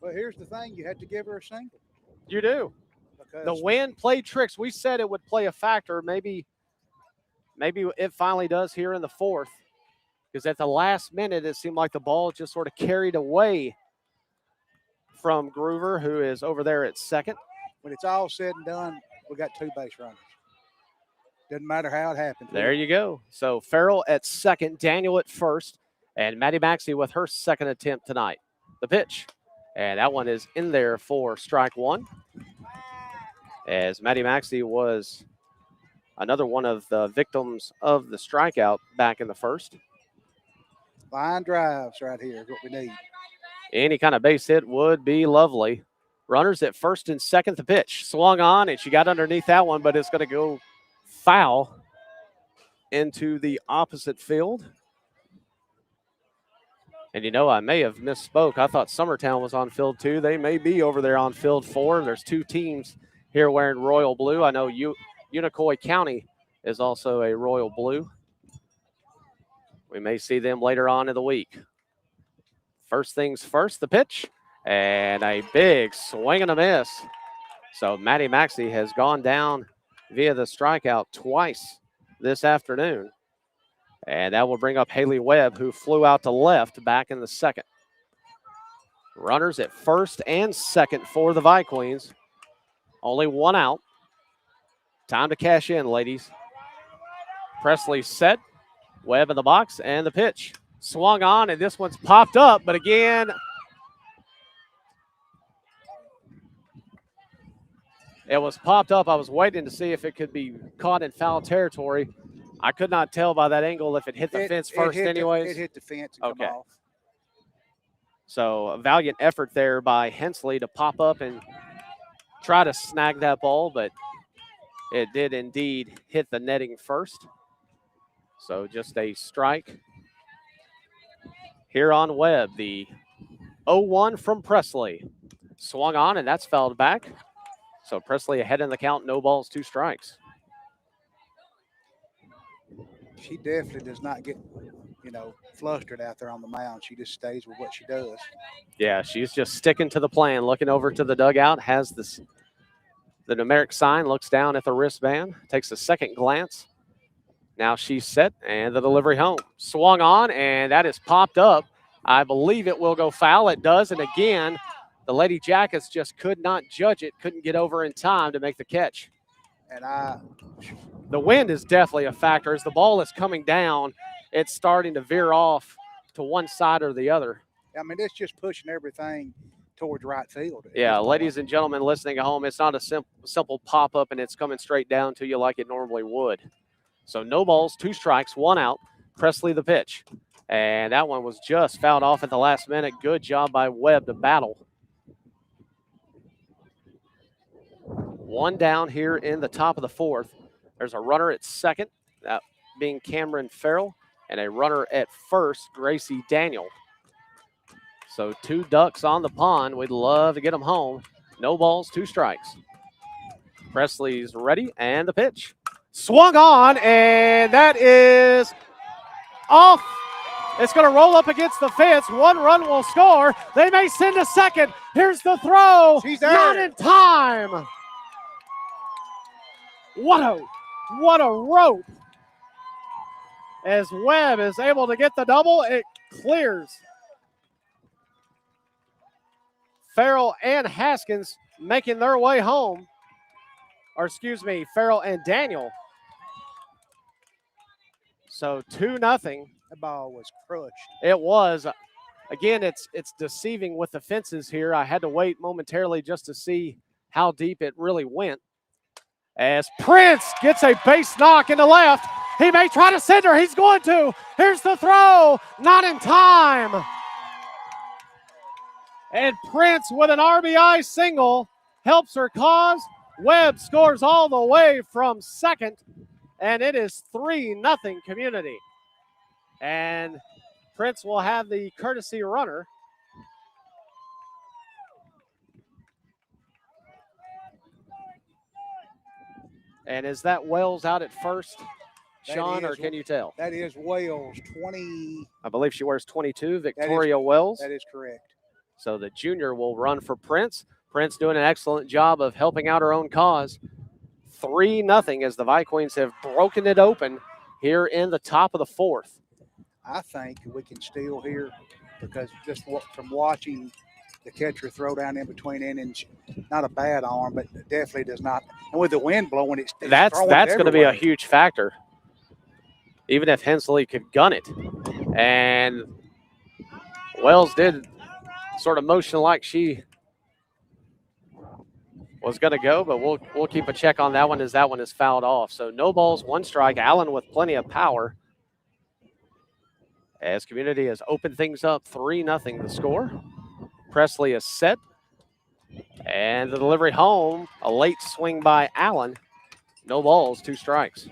But here's the thing, you had to give her a single. You do. Because The wind played tricks. We said it would play a factor. Maybe it finally does here in the 4th, because at the last minute it seemed like the ball just sort of carried away from Groover, who is over there at second. when it's all said and done, we got 2 base runners. Doesn't matter how it happens. There you go. So Farrell at second, Daniel at first, and Maddie Maxey with her second attempt tonight. The pitch, and that one is in there for strike 1. As Maddie Maxey was another one of the victims of the strikeout back in the 1st. Line drives right here is what we need. Any kind of base hit would be lovely. Runners at first and second. The pitch swung on, and she got underneath that one, but it's going to go foul into the opposite field. And, you know, I may have misspoke. I thought Summertown was on field 2. They may be over there on field 4. There's 2 teams here wearing royal blue. I know Unicoi County is also a royal blue. We may see them later on in the week. First things first, the pitch, and a big swing and a miss. So Maddie Maxey has gone down via the strikeout twice this afternoon. And that will bring up Haley Webb, who flew out to left back in the 2nd. Runners at first and second for the Vikings. Only 1 out. Time to cash in, ladies. Presley set. Webb in the box, and the pitch. Swung on, and this one's popped up, but again, it was popped up. I was waiting to see if it could be caught in foul territory. I could not tell by that angle if it hit the fence first anyways. It hit the fence and come off. So a valiant effort there by Hensley to pop up and try to snag that ball, but it did indeed hit the netting first. So just a strike here on Webb. The 0-1 from Presley. Swung on, and that's fouled back. So Presley ahead in the count, no balls, 2 strikes. She definitely does not get, flustered out there on the mound. She just stays with what she does. Yeah, she's just sticking to the plan, looking over to the dugout, has the numeric sign, looks down at the wristband, takes a second glance. Now she's set, and the delivery home. Swung on, and that is popped up. I believe it will go foul. It does, and again, the Lady Jackets just could not judge it, couldn't get over in time to make the catch. And the wind is definitely a factor. As the ball is coming down, it's starting to veer off to one side or the other. I mean, it's just pushing everything towards right field. Yeah, ladies and gentlemen listening at home, it's not a simple pop-up, and it's coming straight down to you like it normally would. So no balls, 2 strikes, 1 out. Presley the pitch. And that one was just fouled off at the last minute. Good job by Webb to battle. One down here in the top of the fourth. There's a runner at second, that being Cameron Farrell, and a runner at first, Gracie Daniel. So 2 ducks on the pond. We'd love to get them home. No balls, 2 strikes. Presley's ready, and the pitch. Swung on, and that is off. It's going to roll up against the fence. 1 run will score. They may send a second. Here's the throw. She's there. Not in time. What a rope. As Webb is able to get the double, it clears. Farrell and Haskins making their way home. Or excuse me, Farrell and Daniel. So 2-0. That ball was crushed. It was. Again, it's deceiving with the fences here. I had to wait momentarily just to see how deep it really went. As Prince gets a base knock in the left. He may try to send her. He's going to. Here's the throw. Not in time. And Prince with an RBI single helps her cause. Webb scores all the way from second. And it is 3-0 Community. And Prince will have the courtesy runner. And is that Wells out at first, Sean, or can you tell? That is Wells, 20. I believe she wears 22, Victoria Wells. That is correct. So the junior will run for Prince. Prince doing an excellent job of helping out her own cause. 3-0 as the Vikings have broken it open here in the top of the fourth. I think we can steal here because just from watching the catcher throw down in between innings, not a bad arm, but definitely does not. And with the wind blowing, it's that's going to be a huge factor. Even if Hensley could gun it. And Wells did sort of motion like she was going to go, but we'll keep a check on that one as that one is fouled off. So no balls, 1 strike. Allen with plenty of power. As Community has opened things up, 3-0 the score. Presley is set. And the delivery home, a late swing by Allen. No balls, 2 strikes.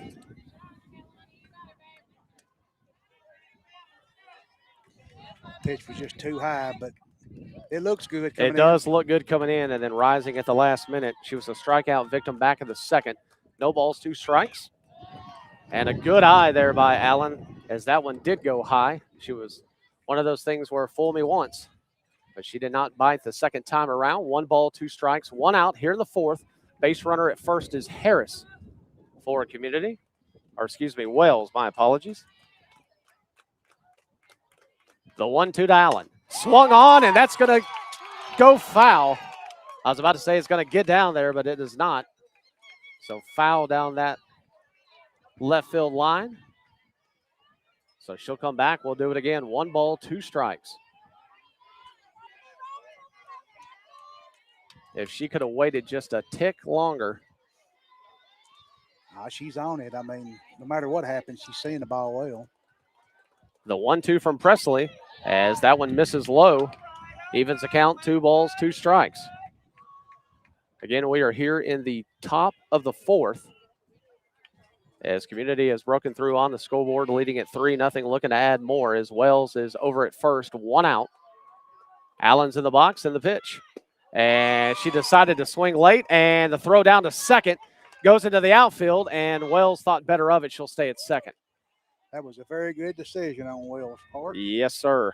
Pitch was just too high, but it looks good coming in. It does look good coming in, and then rising at the last minute. She was a strikeout victim back in the second. No balls, 2 strikes. And a good eye there by Allen, as that one did go high. She was one of those things where fool me once, but she did not bite the second time around. 1 ball, 2 strikes, 1 out here in the fourth. Base runner at first is Harris for Community, or excuse me, Wells, my apologies. The 1-2 to Allen. Swung on, and that's going to go foul. I was about to say it's going to get down there, but it is not. So foul down that left field line. So she'll come back. We'll do it again. 1 ball, 2 strikes. If she could have waited just a tick longer. She's on it. I mean, no matter what happens, she's seeing the ball well. The 1-2 from Presley, as that one misses low. Evens the count, 2 balls, 2 strikes. Again, we are here in the top of the fourth. As Community has broken through on the scoreboard, leading at 3-0, looking to add more as Wells is over at first, 1 out. Allen's in the box and the pitch. And she decided to swing late, and the throw down to second goes into the outfield, and Wells thought better of it. She'll stay at second. That was a very good decision on Wells' part. Yes, sir.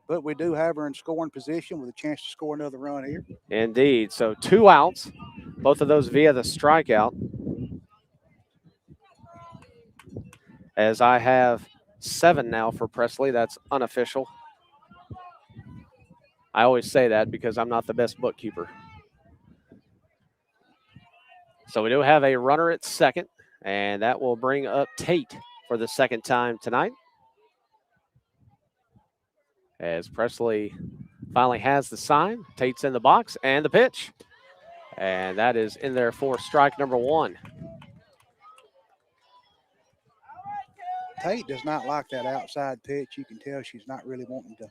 But we do have her in scoring position with a chance to score another run here. Indeed. So 2 outs, both of those via the strikeout. As I have 7 now for Presley. That's unofficial. I always say that because I'm not the best bookkeeper. So we do have a runner at second, and that will bring up Tate for the second time tonight. As Presley finally has the sign, Tate's in the box, and the pitch. And that is in there for strike number 1. Tate does not like that outside pitch. You can tell she's not really wanting to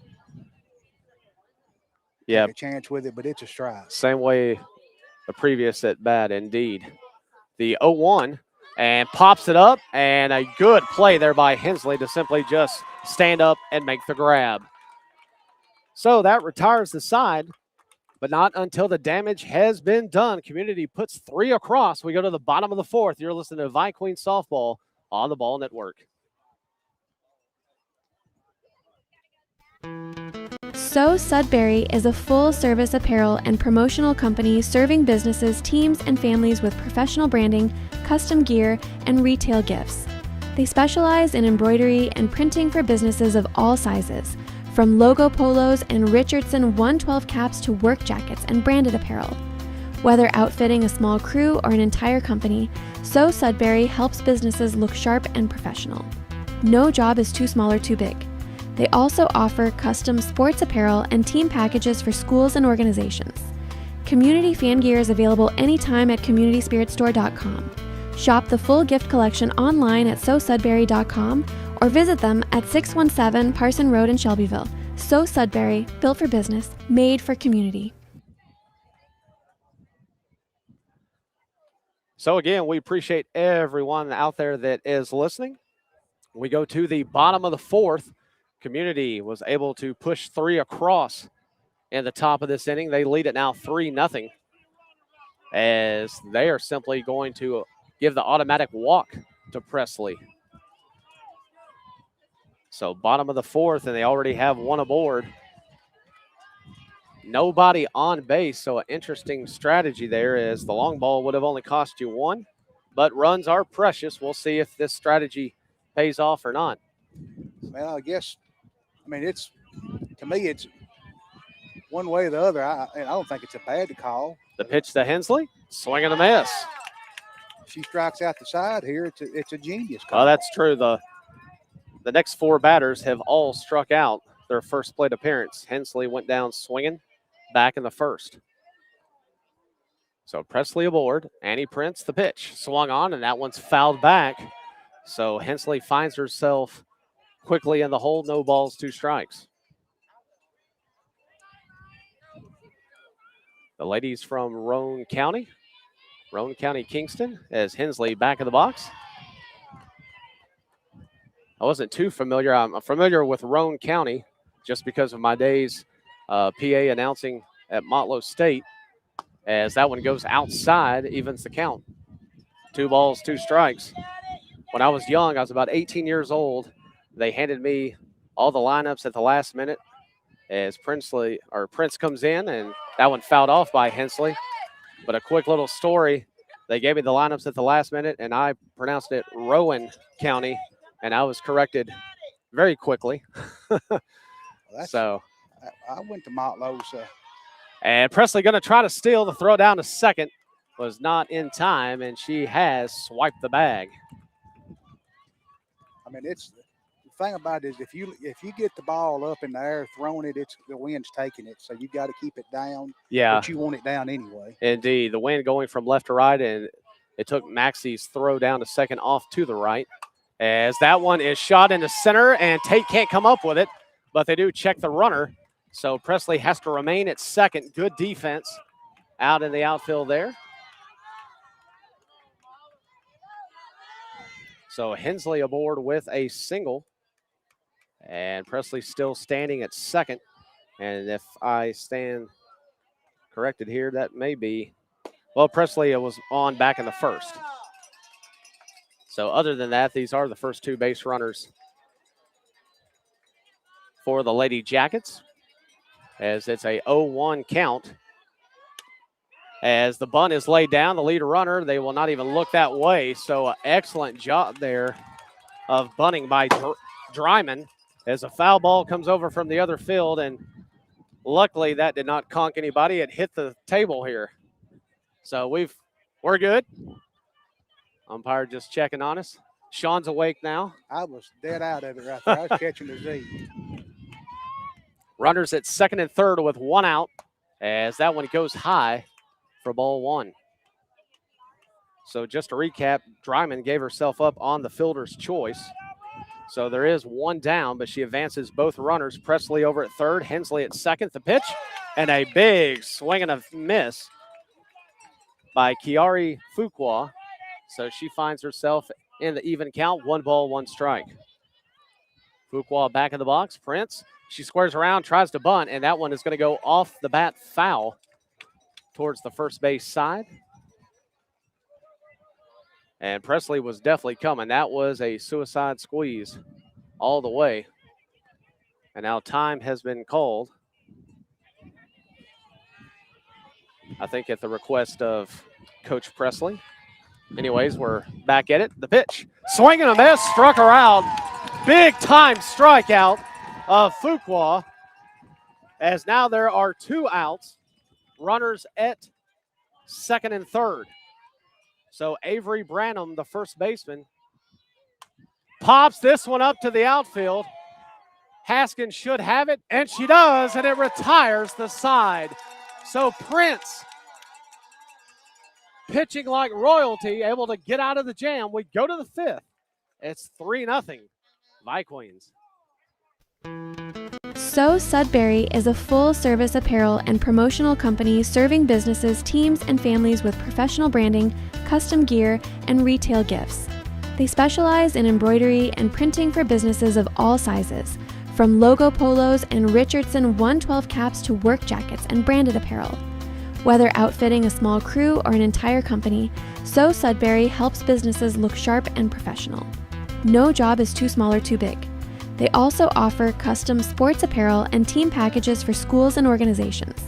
take a chance with it, but it's a strike. Same way the previous at bat, indeed. The 0-1 and pops it up, and a good play there by Hensley to simply just stand up and make the grab. So that retires the side, but not until the damage has been done. Community puts 3 across. We go to the bottom of the 4th. You're listening to Vi Queen Softball on the Ball Network. So Sudbury is a full-service apparel and promotional company serving businesses, teams, and families with professional branding, custom gear, and retail gifts. They specialize in embroidery and printing for businesses of all sizes, from logo polos and Richardson 112 caps to work jackets and branded apparel. Whether outfitting a small crew or an entire company, So Sudbury helps businesses look sharp and professional. No job is too small or too big. They also offer custom sports apparel and team packages for schools and organizations. Community fan gear is available anytime at communityspiritstore.com. Shop the full gift collection online at SoSudbury.com or visit them at 617 Parson Road in Shelbyville. So Sudbury, built for business, made for community. So again, we appreciate everyone out there that is listening. We go to the bottom of the 4th. Community was able to push 3 across in the top of this inning. They lead it now 3-0 as they are simply going to give the automatic walk to Presley. So bottom of the 4th, and they already have 1 aboard. Nobody on base, so an interesting strategy there is the long ball would have only cost you 1, but runs are precious. We'll see if this strategy pays off or not. Well, it's, to me, it's one way or the other. And I don't think it's a bad call. The pitch to Hensley, swing and a miss. She strikes out the side here. It's a genius call. Oh, that's true. The next 4 batters have all struck out their first plate appearance. Hensley went down swinging back in the 1st. So Presley aboard. Annie Prince, the pitch, swung on, and that one's fouled back. So Hensley finds herself quickly in the hole. No balls, 2 strikes. The ladies from Roane County, Kingston, as Hensley back in the box. I wasn't too familiar. I'm familiar with Roane County just because of my days PA announcing at Motlow State, as that one goes outside, evens the count. 2 balls, 2 strikes. When I was young, I was about 18 years old. They handed me all the lineups at the last minute as Prince comes in, and that one fouled off by Hensley. But a quick little story, they gave me the lineups at the last minute, and I pronounced it Roane County, and I was corrected very quickly. So I went to Motlow's. And Presley going to try to steal. The throw down to second was not in time, and she has swiped the bag. It's the thing about it is if you get the ball up in the air throwing it, it's the wind's taking it, so you got to keep it down. Yeah, but you want it down anyway. Indeed, the wind going from left to right, and it took Maxie's throw down to second off to the right, as that one is shot into center, and Tate can't come up with it, but they do check the runner. So Presley has to remain at second. Good defense out in the outfield there. So Hensley aboard with a single. And Presley still standing at second. And if I stand corrected here, that may be, well, Presley was on back in the 1st. So other than that, these are the first 2 base runners for the Lady Jackets, as it's a 0-1 count. As the bunt is laid down, the lead runner, they will not even look that way. So excellent job there of bunting by Dryman, as a foul ball comes over from the other field, and luckily that did not conk anybody. It hit the table here. So we're good. Umpire just checking on us. Sean's awake now. I was dead out of it right there. I was catching the Z. Runners at second and third with 1 out, as that one goes high for ball 1. So just to recap, Dryman gave herself up on the fielder's choice. So there is one down, but she advances both runners. Presley over at third, Hensley at second. The pitch, and a big swing and a miss by Kiari Fuqua. So she finds herself in the even count, 1 ball, 1 strike. Fuqua back in the box. Prince, she squares around, tries to bunt, and that one is going to go off the bat foul towards the first base side. And Presley was definitely coming. That was a suicide squeeze all the way. And now time has been called. I think at the request of Coach Presley. Anyways, we're back at it. The pitch. Swing and a miss. Struck her out. Big time strikeout of Fuqua. As now there are 2 outs. Runners at second and third. So Avery Branham, the first baseman, pops this one up to the outfield. Haskins should have it, and she does, and it retires the side. So Prince, pitching like royalty, able to get out of the jam. We go to the 5th. It's 3-0, Vikings. So Sudbury is a full-service apparel and promotional company serving businesses, teams, and families with professional branding, custom gear, and retail gifts. They specialize in embroidery and printing for businesses of all sizes, from logo polos and Richardson 112 caps to work jackets and branded apparel. Whether outfitting a small crew or an entire company, So Sudbury helps businesses look sharp and professional. No job is too small or too big. They also offer custom sports apparel and team packages for schools and organizations.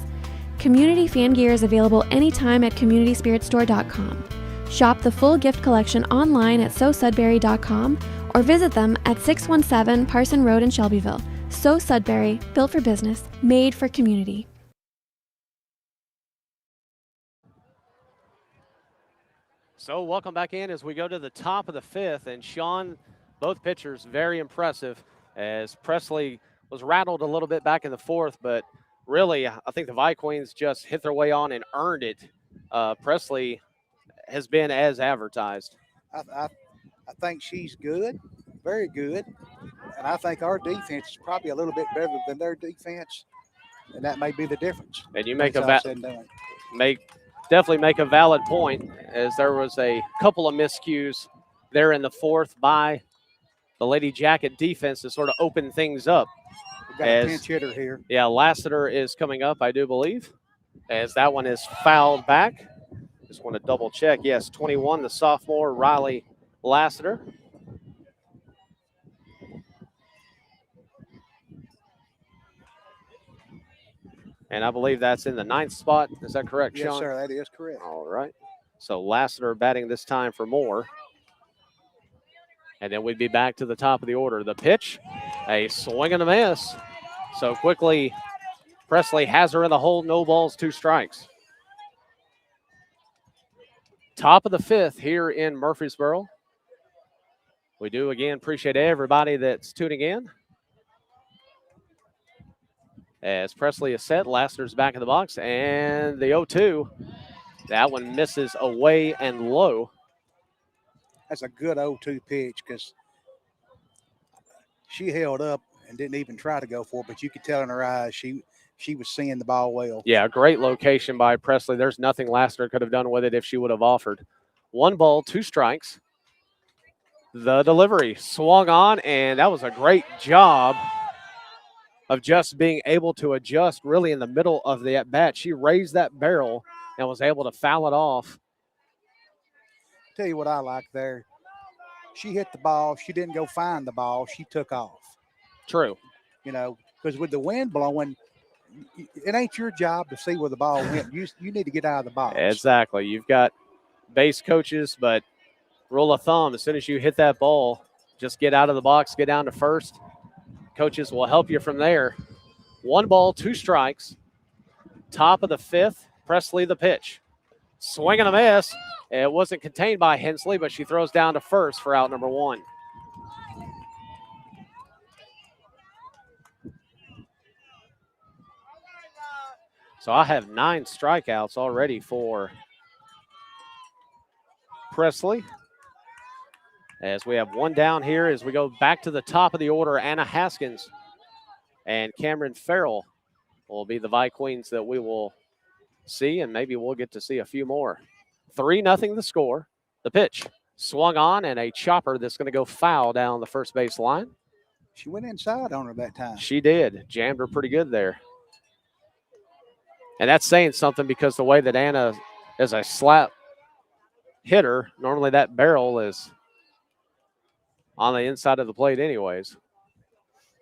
Community fan gear is available anytime at communityspiritstore.com. Shop the full gift collection online at SoSudbury.com or visit them at 617 Parson Road in Shelbyville. So Sudbury, built for business, made for community. So welcome back in as we go to the top of the 5th. And Sean, both pitchers very impressive, as Presley was rattled a little bit back in the 4th, but really I think the Vikings just hit their way on and earned it. Presley has been as advertised. I think she's good, very good, and I think our defense is probably a little bit better than their defense, and that may be the difference. And you make definitely make a valid point, as there was a couple of miscues there in the 4th by the Lady Jacket defense to sort of open things up. We've got a pinch hitter here. Yeah, Lassiter is coming up, I do believe, as that one is fouled back. Just want to double check. Yes, 21, the sophomore, Riley Lassiter. And I believe that's in the 9th spot. Is that correct, Sean? Yes, sir, that is correct. All right. So Lassiter batting this time for Moore. And then we'd be back to the top of the order. The pitch, a swing and a miss. So quickly, Presley has her in the hole. No balls, 2 strikes. Top of the 5th here in Murfreesboro. We do, again, appreciate everybody that's tuning in. As Presley is set, Lassiter's back in the box, and the 0-2. That one misses away and low. That's a good 0-2 pitch, because she held up and didn't even try to go for it, but you could tell in her eyes she was seeing the ball well. Yeah, great location by Presley. There's nothing Lassiter could have done with it if she would have offered. 1 ball, 2 strikes. The delivery swung on, and that was a great job of just being able to adjust really in the middle of the at-bat. She raised that barrel and was able to foul it off. Tell you what I like there. She hit the ball. She didn't go find the ball. She took off. True. You know, because with the wind blowing, it ain't your job to see where the ball went. You need to get out of the box. Exactly. You've got base coaches, but rule of thumb, as soon as you hit that ball, just get out of the box, get down to first. Coaches will help you from there. 1 ball, 2 strikes. Top of the 5th, Presley the pitch. Swing and a miss. It wasn't contained by Hensley, but she throws down to first for out number 1. So I have 9 strikeouts already for Presley. As we have one down here as we go back to the top of the order, Anna Haskins and Cameron Farrell will be the Vi Queens that we will see, and maybe we'll get to see a few more. 3-0 the score. The pitch swung on, and a chopper that's going to go foul down the first base line. She went inside on her that time. She did. Jammed her pretty good there. And that's saying something because the way that Anna is a slap hitter, normally that barrel is on the inside of the plate anyways.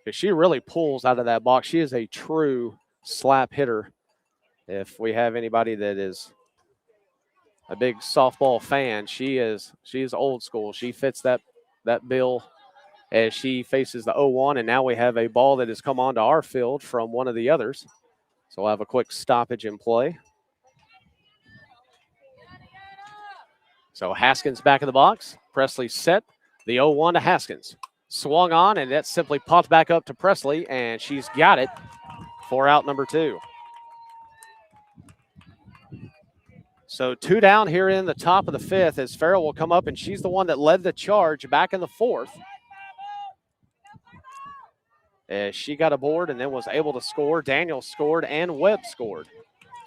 Because she really pulls out of that box. She is a true slap hitter. If we have anybody that is a big softball fan, she is old school. She fits that bill as she faces the 0-1, and now we have a ball that has come onto our field from one of the others. So we'll have a quick stoppage in play. So Haskins back in the box. Presley set. The 0-1 to Haskins. Swung on, and that simply popped back up to Presley, and she's got it for out number 2. So 2 down here in the top of the 5th as Farrell will come up, and she's the one that led the charge back in the 4th. As she got aboard and then was able to score. Daniel scored and Webb scored.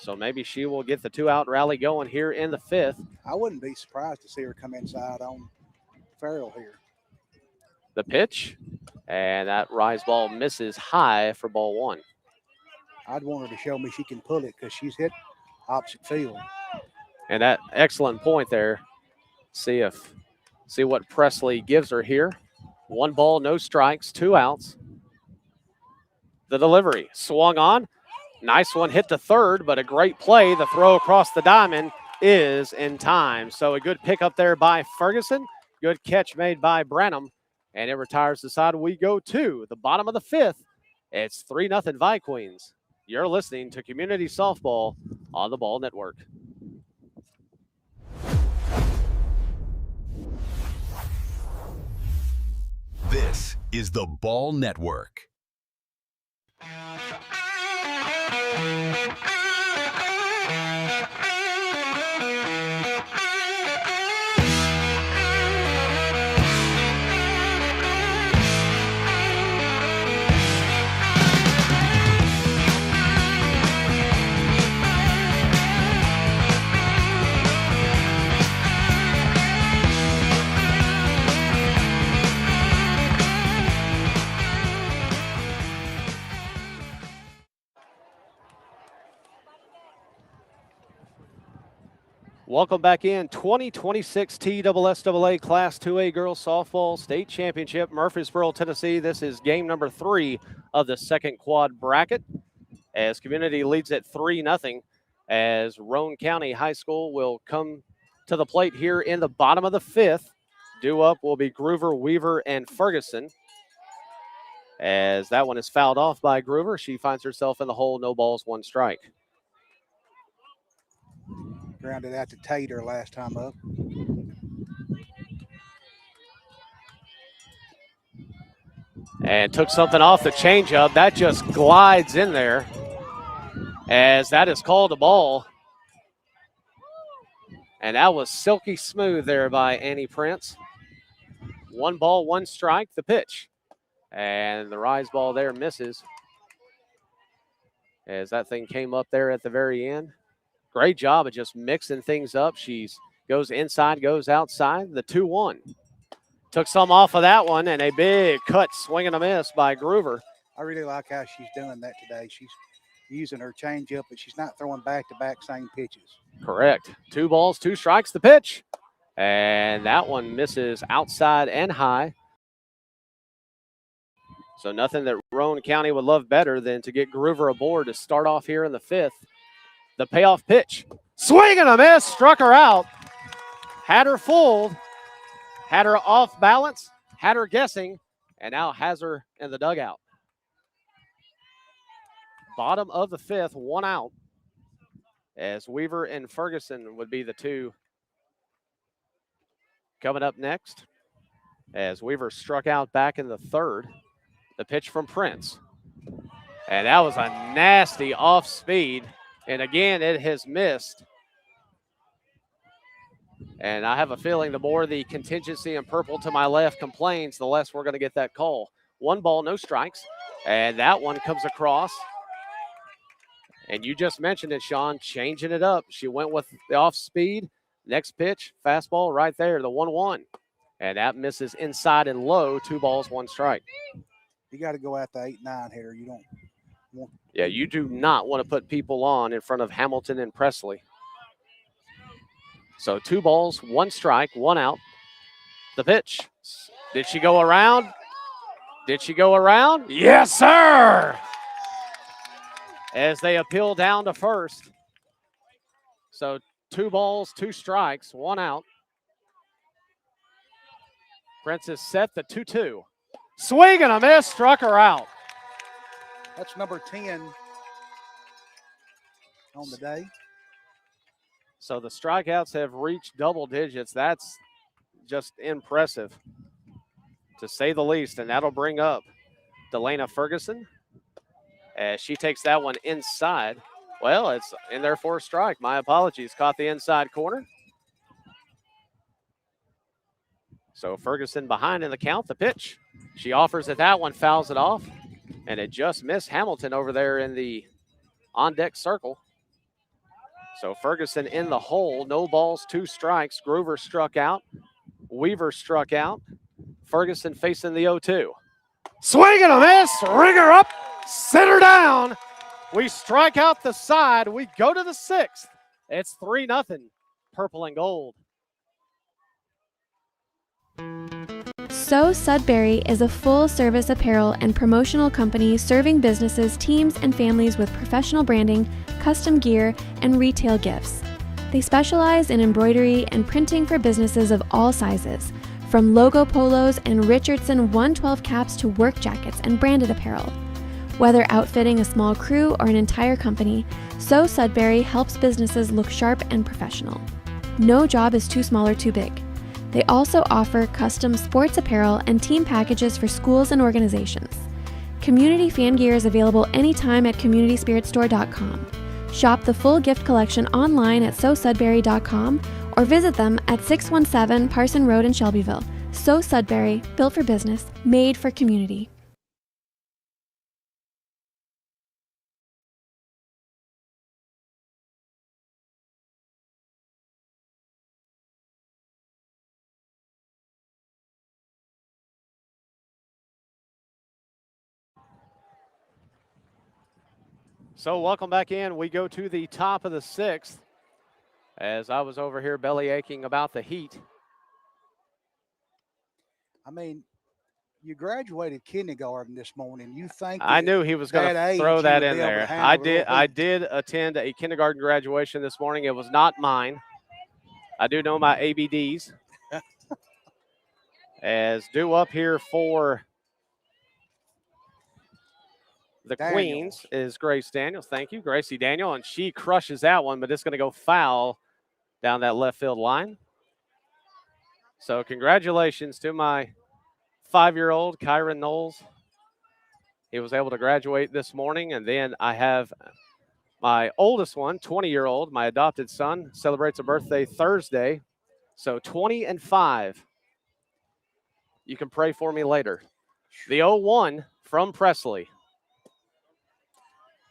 So maybe she will get the 2-out rally going here in the 5th. I wouldn't be surprised to see her come inside on Farrell here. The pitch, and that rise ball misses high for ball 1. I'd want her to show me she can pull it because she's hit opposite field. And that excellent point there. See what Presley gives her here. 1 ball, no strikes, 2 outs. The delivery swung on. Nice one hit to third, but a great play. The throw across the diamond is in time. So a good pickup there by Ferguson. Good catch made by Branham. And it retires the side. We go to the bottom of the 5th. It's 3-0 Vi Queens. You're listening to Community Softball on the Ball Network. This is the Ball Network. Welcome back in. 2026 TSSAA Class 2A Girls Softball State Championship, Murfreesboro, Tennessee. This is game number 3 of the second quad bracket as Community leads at 3-0 as Roane County High School will come to the plate here in the bottom of the 5th. Due up will be Groover, Weaver, and Ferguson. As that one is fouled off by Groover. She finds herself in the hole, no balls, 1 strike. Grounded out to Tater last time up. And took something off the changeup. That just glides in there as that is called a ball. And that was silky smooth there by Annie Prince. 1 ball, 1 strike, the pitch. And the rise ball there misses as that thing came up there at the very end. Great job of just mixing things up. She goes inside, goes outside. The 2-1. Took some off of that one, and a big cut, swing and a miss by Groover. I really like how she's doing that today. She's using her changeup, but she's not throwing back-to-back same pitches. Correct. 2 balls, 2 strikes, the pitch. And that one misses outside and high. So nothing that Roane County would love better than to get Groover aboard to start off here in the 5th. The payoff pitch. Swing and a miss. Struck her out. Had her fooled. Had her off balance. Had her guessing. And now has her in the dugout. Bottom of the 5th, 1 out. As Weaver and Ferguson would be the 2 coming up next. As Weaver struck out back in the 3rd. The pitch from Prince. And that was a nasty off speed. And again, it has missed. And I have a feeling the more the contingency in purple to my left complains, the less we're going to get that call. 1 ball, no strikes. And that one comes across. And you just mentioned it, Sean, changing it up. She went with the off speed. Next pitch, fastball right there, the 1-1. And that misses inside and low, 2 balls, 1 strike. You got to go out the 8-9 hitter. You don't want. Yeah, you do not want to put people on in front of Hamilton and Presley. So 2 balls, 1 strike, 1 out. The pitch. Did she go around? Did she go around? Yes, sir! As they appeal down to first. So 2 balls, 2 strikes, 1 out. Princess set the 2-2. Swing and a miss, struck her out. That's number 10 on the day. So the strikeouts have reached double digits. That's just impressive, to say the least. And that'll bring up Delana Ferguson as she takes that one inside. Well, it's in there for a strike. My apologies. Caught the inside corner. So Ferguson behind in the count. The pitch. She offers it. That one fouls it off. And it just missed Hamilton over there in the on-deck circle. So Ferguson in the hole. No balls, 2 strikes. Groover struck out. Weaver struck out. Ferguson facing the 0-2. Swing and a miss. Ring her up. Sit her down. We strike out the side. We go to the 6th. It's 3-0. Purple and gold. So Sudbury is a full-service apparel and promotional company serving businesses, teams, and families with professional branding, custom gear, and retail gifts. They specialize in embroidery and printing for businesses of all sizes, from logo polos and Richardson 112 caps to work jackets and branded apparel. Whether outfitting a small crew or an entire company, So Sudbury helps businesses look sharp and professional. No job is too small or too big. They also offer custom sports apparel and team packages for schools and organizations. Community fan gear is available anytime at communityspiritstore.com. Shop the full gift collection online at SoSudbury.com or visit them at 617 Parson Road in Shelbyville. So Sudbury, built for business, made for community. So welcome back in. We go to the top of the 6th as I was over here belly aching about the heat. I mean, you graduated kindergarten this morning. You think I knew he was going to throw that in there. I did. did attend a kindergarten graduation this morning. It was not mine. I do know my ABDs. As due up here for the Queens is Grace Daniels. Thank you, Gracie Daniel. And she crushes that one, but it's going to go foul down that left field line. So congratulations to my 5-year-old, Kyron Knowles. He was able to graduate this morning. And then I have my oldest one, 20-year-old, my adopted son, celebrates a birthday Thursday. So 20 and 5. You can pray for me later. The 0-1 from Presley.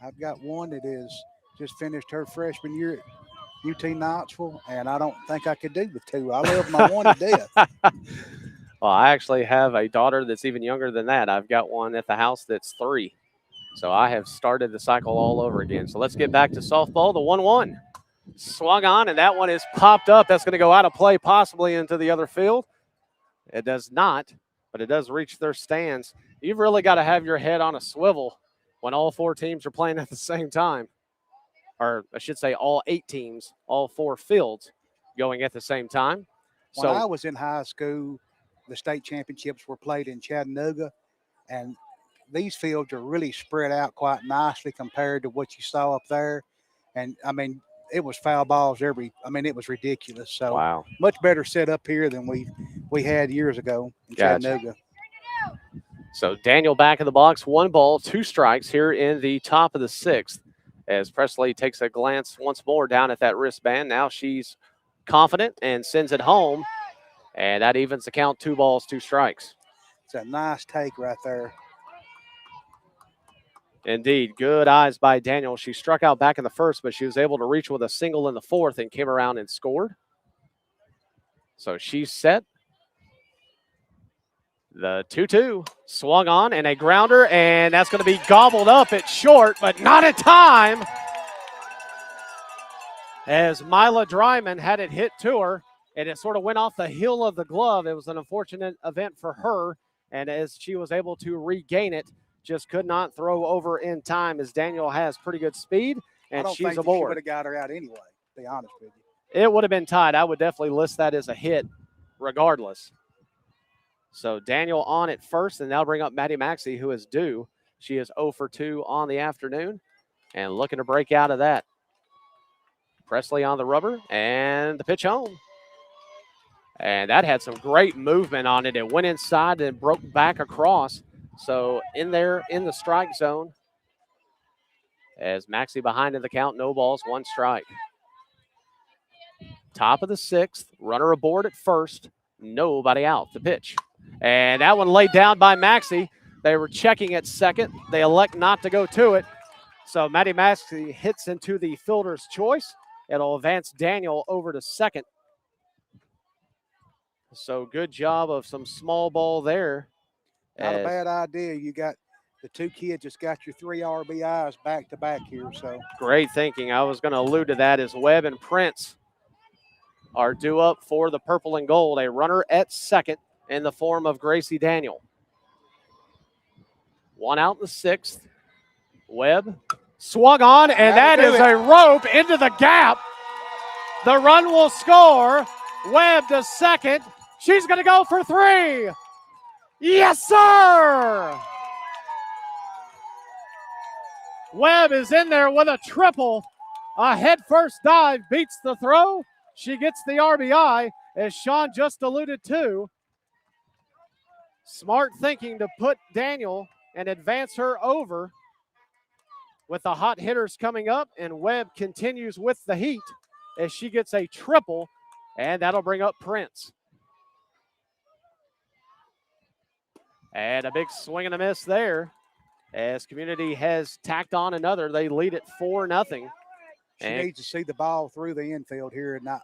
I've got one that is just finished her freshman year at UT Knoxville, and I don't think I could do the 2. I love my one to death. Well, I actually have a daughter that's even younger than that. I've got one at the house that's 3. So I have started the cycle all over again. So let's get back to softball. The 1-1 swung on, and that one is popped up. That's going to go out of play, possibly into the other field. It does not, but it does reach their stands. You've really got to have your head on a swivel when all 4 teams are playing at the same time. Or I should say all 8 teams, all 4 fields going at the same time. When I was in high school, the state championships were played in Chattanooga, and these fields are really spread out quite nicely compared to what you saw up there. And, I mean, it was foul balls it was ridiculous. So wow. Much better set up here than we had years ago in Chattanooga. So Daniel back in the box, 1 ball, 2 strikes here in the top of the 6th as Presley takes a glance once more down at that wristband. Now she's confident and sends it home. And that evens the count, 2 balls, 2 strikes. It's a nice take right there. Indeed, good eyes by Daniel. She struck out back in the first, but she was able to reach with a single in the fourth and came around and scored. So she's set. The 2-2 swung on and a grounder, and that's going to be gobbled up at short, but not in time. As Mila Dryman had it hit to her, and it sort of went off the heel of the glove. It was an unfortunate event for her, and as she was able to regain it, just could not throw over in time as Daniel has pretty good speed, and she's She would aboard. have got her out anyway, to be honest with you. It would have been tied. I would definitely list that as a hit regardless. So Daniel on at first, and that'll bring up Maddie Maxey, who is due. She is 0 for 2 on the afternoon and looking to break out of that. Presley on the rubber, and the pitch home. And that had some great movement on it. It went inside and broke back across. So in there in the strike zone as Maxey behind in the count, no balls, 1 strike. Top of the 6th, runner aboard at first, nobody out. The pitch. And that one laid down by Maxey. They were checking at second. They elect not to go to it. So Maddie Maxey hits into the fielder's choice. It'll advance Daniel over to second. So good job of some small ball there. Not a bad idea. You got the 2 kids just got your 3 RBIs back to back here. So great thinking. I was going to allude to that as Webb and Prince are due up for the purple and gold. A runner at second in the form of Gracie Daniel. 1 out in the 6th. Webb swung on, and that is a rope into the gap. The run will score. Webb to second. She's going to go for 3. Yes, sir! Webb is in there with a triple. A head-first dive beats the throw. She gets the RBI, as Sean just alluded to. Smart thinking to put Daniel and advance her over with the hot hitters coming up, and Webb continues with the heat as she gets a triple, and that'll bring up Prince. And a big swing and a miss there as Community has tacked on another. They lead it 4-0. She needs to see the ball through the infield here, and not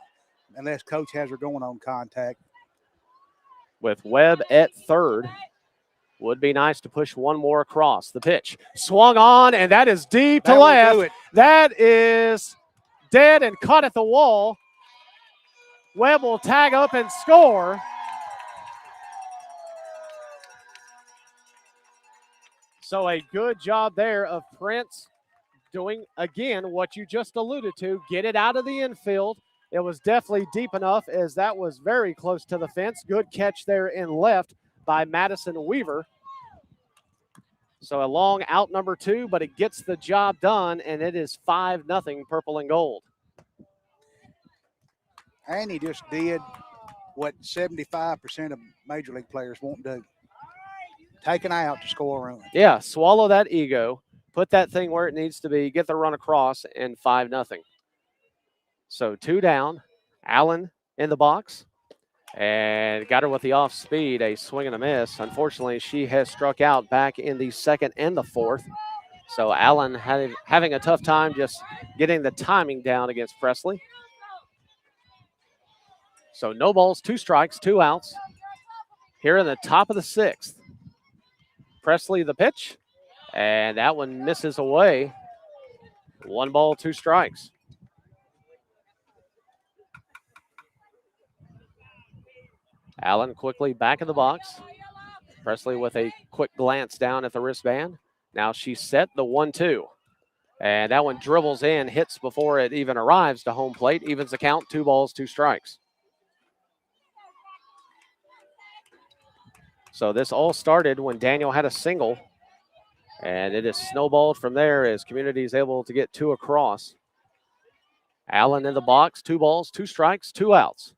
unless coach has her going on contact. With Webb at third, would be nice to push one more across. The pitch swung on, and that is deep to left. That is dead and caught at the wall. Webb will tag up and score. So a good job there of Prince doing, again, what you just alluded to, get it out of the infield. It was definitely deep enough as that was very close to the fence. Good catch there in left by Madison Weaver. So a long out number 2, but it gets the job done, and it is 5-0 purple and gold. And he just did what 75% of Major League players won't do. Take an out to score a run. Yeah, swallow that ego, put that thing where it needs to be, get the run across, and 5-0. So 2 down, Allen in the box, and got her with the off speed, a swing and a miss. Unfortunately, she has struck out back in the 2nd and the 4th. So Allen having a tough time just getting the timing down against Presley. So no balls, 2 strikes, 2 outs. Here in the top of the 6th. Presley the pitch, and that one misses away. 1 ball, 2 strikes. Allen quickly back in the box. Presley with a quick glance down at the wristband. Now she's set the 1-2. And that one dribbles in, hits before it even arrives to home plate. Evens the count, 2 balls, 2 strikes. So this all started when Daniel had a single. And it is snowballed from there as Community is able to get 2 across. Allen in the box, 2 balls, 2 strikes, 2 outs.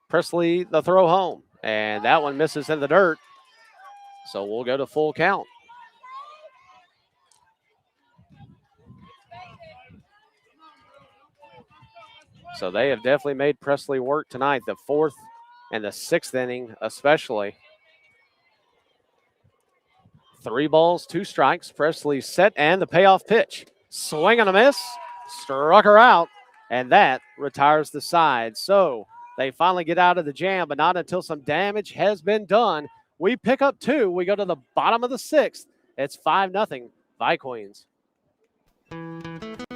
Presley the throw home, and that one misses in the dirt. So we'll go to full count. So they have definitely made Presley work tonight, the 4th and the 6th inning especially. 3 balls, 2 strikes. Presley set and the payoff pitch. Swing and a miss. Struck her out, and that retires the side. So they finally get out of the jam, but not until some damage has been done. We pick up 2. We go to the bottom of the 6th. It's 5-0 Vi-Queens.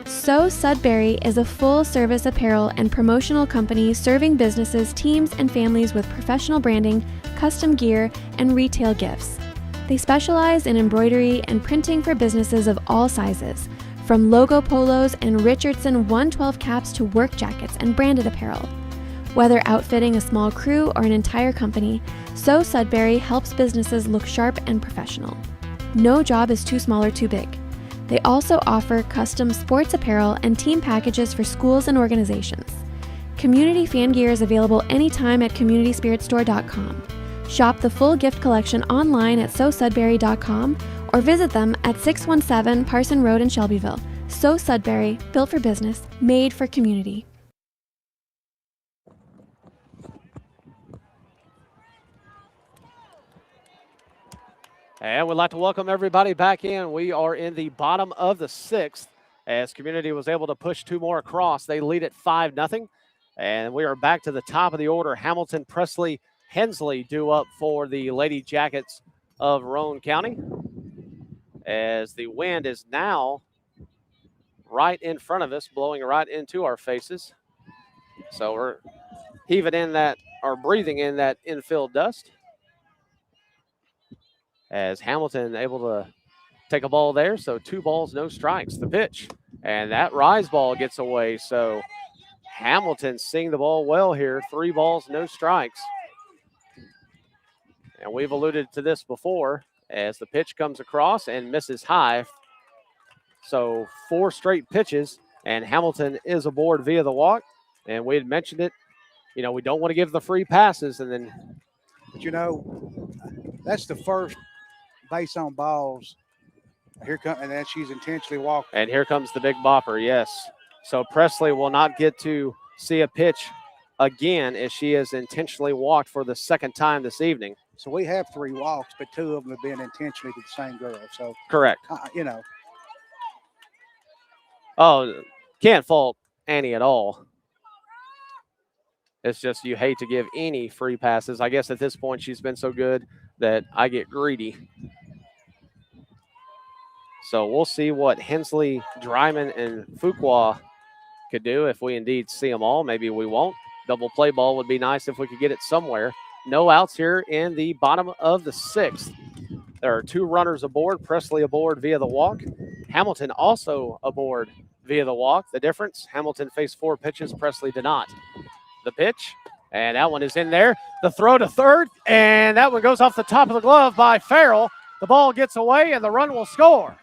So Sudbury is a full-service apparel and promotional company serving businesses, teams, and families with professional branding, custom gear, and retail gifts. They specialize in embroidery and printing for businesses of all sizes, from logo polos and Richardson 112 caps to work jackets and branded apparel. Whether outfitting a small crew or an entire company, So Sudbury helps businesses look sharp and professional. No job is too small or too big. They also offer custom sports apparel and team packages for schools and organizations. Community fan gear is available anytime at communityspiritstore.com. Shop the full gift collection online at SoSudbury.com or visit them at 617 Parson Road in Shelbyville. So Sudbury, built for business, made for community. And we'd like to welcome everybody back in. We are in the bottom of the 6th as Community was able to push 2 more across. They lead at 5-0. And we are back to the top of the order. Hamilton, Presley, Hensley due up for the Lady Jackets of Roane County, as the wind is now right in front of us, blowing right into our faces. So we're heaving in that, or breathing in that infield dust. As Hamilton able to take a ball there, so 2 balls, no strikes. The pitch, and that rise ball gets away. So Hamilton seeing the ball well here, 3 balls, no strikes. And we've alluded to this before as the pitch comes across and misses high. So 4 straight pitches, and Hamilton is aboard via the walk. And we had mentioned it, we don't want to give the free passes. And then, but that's the first base on balls. And then she's intentionally walked. And here comes the big bopper, yes. So Presley will not get to see a pitch again as she has intentionally walked for the 2nd time this evening. So we have 3 walks, but 2 of them have been intentionally to the same girl. So correct. Oh, can't fault Annie at all. It's just you hate to give any free passes. I guess at this point she's been so good that I get greedy. So we'll see what Hensley, Dryman, and Fuqua could do if we indeed see them all. Maybe we won't. Double play ball would be nice if we could get it somewhere. No outs here in the bottom of the 6th. There are 2 runners aboard. Presley aboard via the walk. Hamilton also aboard via the walk. The difference, Hamilton faced 4 pitches. Presley did not. The pitch, and that one is in there. The throw to third, and that one goes off the top of the glove by Farrell. The ball gets away, and the run will score.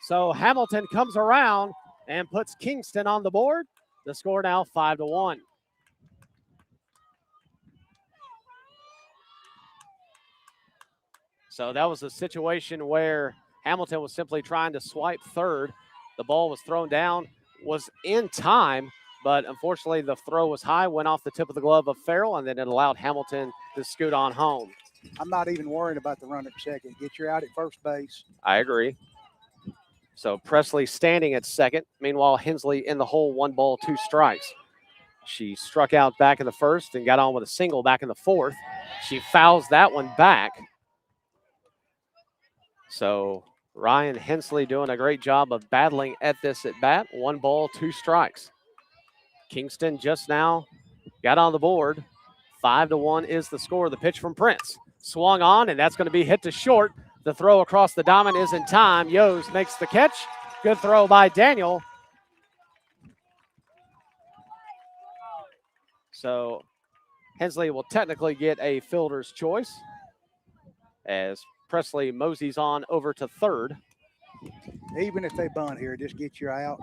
So Hamilton comes around and puts Kingston on the board. The score now 5-1. So that was a situation where Hamilton was simply trying to swipe third. The ball was thrown down, was in time, but unfortunately the throw was high, went off the tip of the glove of Farrell, and then it allowed Hamilton to scoot on home. I'm not even worried about the runner at second. Get you out at first base. I agree. So Presley standing at second. Meanwhile, Hensley in the hole, 1 ball, 2 strikes. She struck out back in the 1st and got on with a single back in the 4th. She fouls that one back. So Ryan Hensley doing a great job of battling at this at bat. 1 ball, 2 strikes. Kingston just now got on the board. 5-1 is the score. The pitch from Prince. Swung on, and that's going to be hit to short. The throw across the diamond is in time. Yos makes the catch. Good throw by Daniel. So Hensley will technically get a fielder's choice as Presley moseys on over to third. Even if they bunt here, just get you out.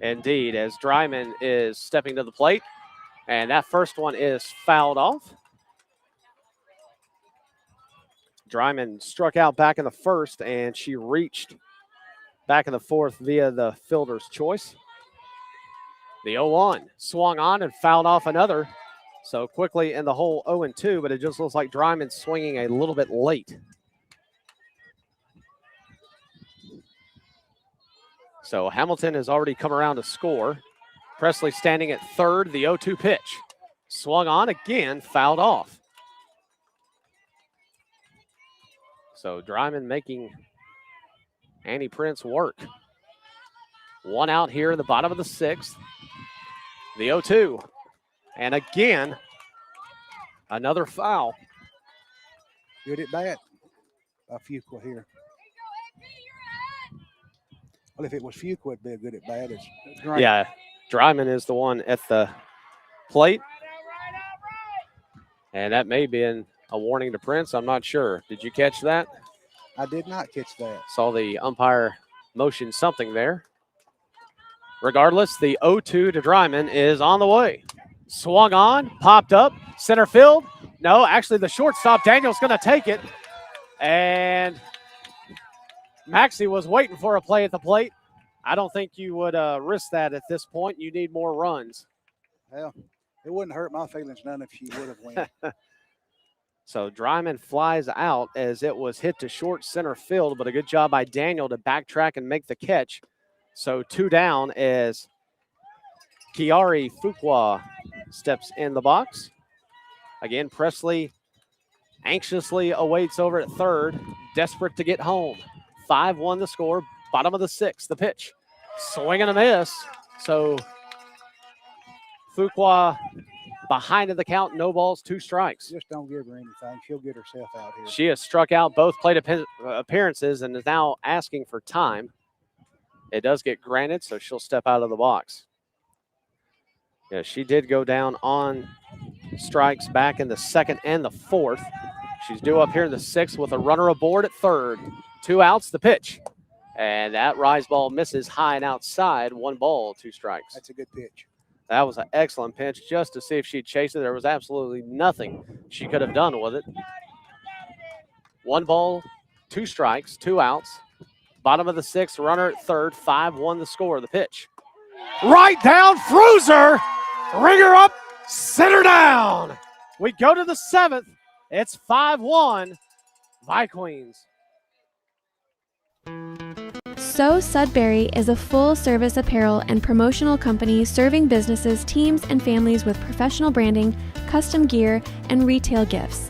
Indeed, as Dryman is stepping to the plate. And that first one is fouled off. Dryman struck out back in the 1st, and she reached back in the 4th via the fielder's choice. The 0-1 swung on and fouled off another. So quickly in the hole 0-2, but it just looks like Dryman swinging a little bit late. So Hamilton has already come around to score. Presley standing at third, the 0-2 pitch. Swung on again, fouled off. So Dryman making Annie Prince work. One out here in the bottom of the sixth. The 0-2. And again, another foul. Good at bat. A Fuqua here. Well, if it was Fuqua, it'd be a good at bat. It's great. Yeah, Dryman is the one at the plate. And that may be a warning to Prince. I'm not sure. Did you catch that? I did not catch that. Saw the umpire motion something there. Regardless, the 0-2 to Dryman is on the way. Swung on, popped up, center field. No, actually the shortstop, Daniel's going to take it. And Maxey was waiting for a play at the plate. I don't think you would risk that at this point. You need more runs. Well, it wouldn't hurt my feelings none if she would have won. So Dryman flies out as it was hit to short center field, but a good job by Daniel to backtrack and make the catch. So 2 down as Kiari Fuqua steps in the box. Again, Presley anxiously awaits over at third, desperate to get home. 5-1 the score, bottom of the sixth, the pitch. Swing and a miss. So Fuqua behind in the count, no balls, 2 strikes. Just don't give her anything. She'll get herself out here. She has struck out both plate appearances and is now asking for time. It does get granted, so she'll step out of the box. Yeah, she did go down on strikes back in the second and the fourth. She's due up here in the sixth with a runner aboard at third. 2 outs, the pitch. And that rise ball misses high and outside. 1 ball, 2 strikes. That's a good pitch. That was an excellent pitch just to see if she'd chase it. There was absolutely nothing she could have done with it. 1 ball, 2 strikes, 2 outs. Bottom of the sixth, runner at third, 5-1 the score, the pitch. Right down, Fruser! Ring her up, sit her down. We go to the seventh. It's 5-1, Vikings. So Sudbury is a full-service apparel and promotional company serving businesses, teams, and families with professional branding, custom gear, and retail gifts.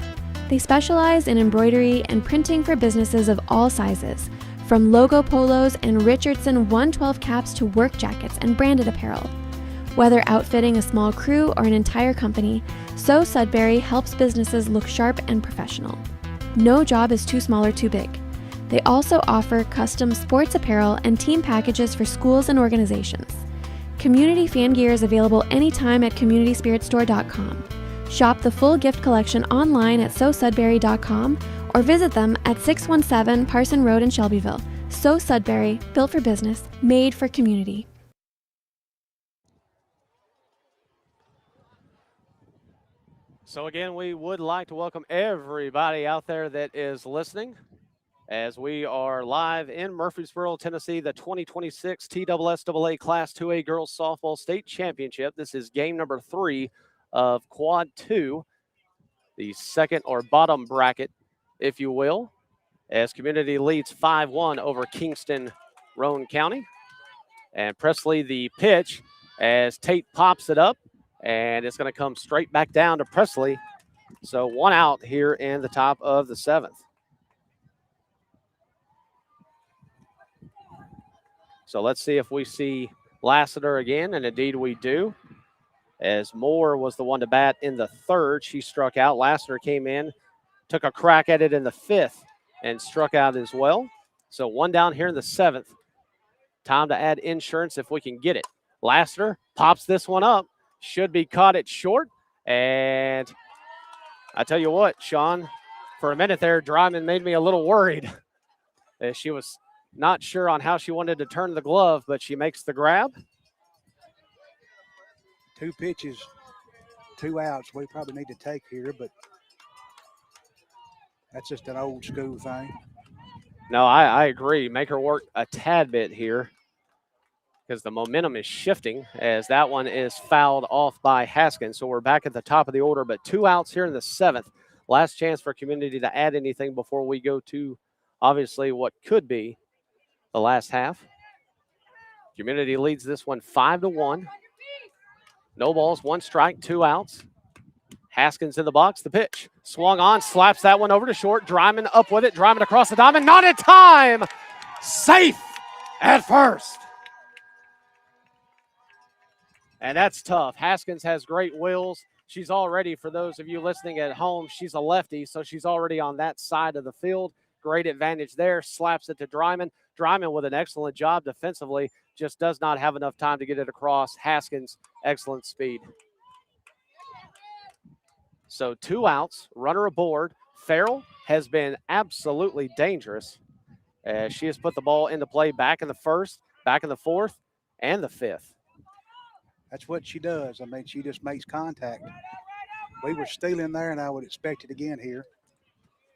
They specialize in embroidery and printing for businesses of all sizes, from logo polos and Richardson 112 caps to work jackets and branded apparel. Whether outfitting a small crew or an entire company, So Sudbury helps businesses look sharp and professional. No job is too small or too big. They also offer custom sports apparel and team packages for schools and organizations. Community fan gear is available anytime at communityspiritstore.com. Shop the full gift collection online at SoSudbury.com or visit them at 617 Parson Road in Shelbyville. So Sudbury, built for business, made for community. So again, we would like to welcome everybody out there that is listening as we are live in Murfreesboro, Tennessee, the 2026 TSSAA Class 2A Girls Softball State Championship. This is game number 3 of Quad 2, the second or bottom bracket, if you will, as Community leads 5-1 over Kingston, Roane County. And Presley, the pitch, as Tate pops it up, and it's going to come straight back down to Presley. So 1 out here in the top of the 7th. So let's see if we see Lassiter again, and indeed we do. As Moore was the one to bat in the 3rd, she struck out. Lassiter came in, took a crack at it in the 5th, and struck out as well. So 1 down here in the 7th. Time to add insurance if we can get it. Lassiter pops this one up. Should be caught at short. And I tell you what, Sean, for a minute there, Dryman made me a little worried. She was not sure on how she wanted to turn the glove, but she makes the grab. 2 pitches, 2 outs we probably need to take here, but that's just an old school thing. No, I agree. Make her work a tad bit here. because the momentum is shifting as that one is fouled off by Haskins. So we're back at the top of the order, but 2 outs here in the 7th. Last chance for Community to add anything before we go to, obviously, what could be the last half. Community leads this one 5-1. No balls, 1 strike, 2 outs. Haskins in the box, the pitch. Swung on, slaps that one over to short. Dryman up with it, Dryman across the diamond. Not in time! Safe at first. And that's tough. Haskins has great wheels. She's already, for those of you listening at home, she's a lefty, so she's already on that side of the field. Great advantage there. Slaps it to Dryman. Dryman with an excellent job defensively, just does not have enough time to get it across. Haskins, excellent speed. So 2 outs, runner aboard. Farrell has been absolutely dangerous as she has put the ball into play back in the 1st, back in the 4th, and the 5th. That's what she does. I mean, she just makes contact. We were stealing there, and I would expect it again here.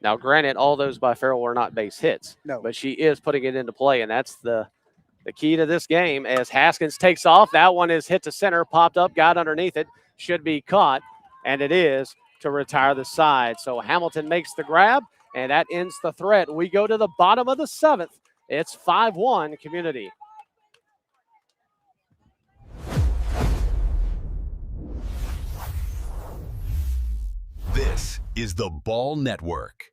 Now, granted, all those by Farrell were not base hits. No. But she is putting it into play, and that's the key to this game as Haskins takes off. That one is hit to center, popped up, got underneath it, should be caught, and it is to retire the side. So Hamilton makes the grab, and that ends the threat. We go to the bottom of the 7th. It's 5-1 Community. This is the Ball Network.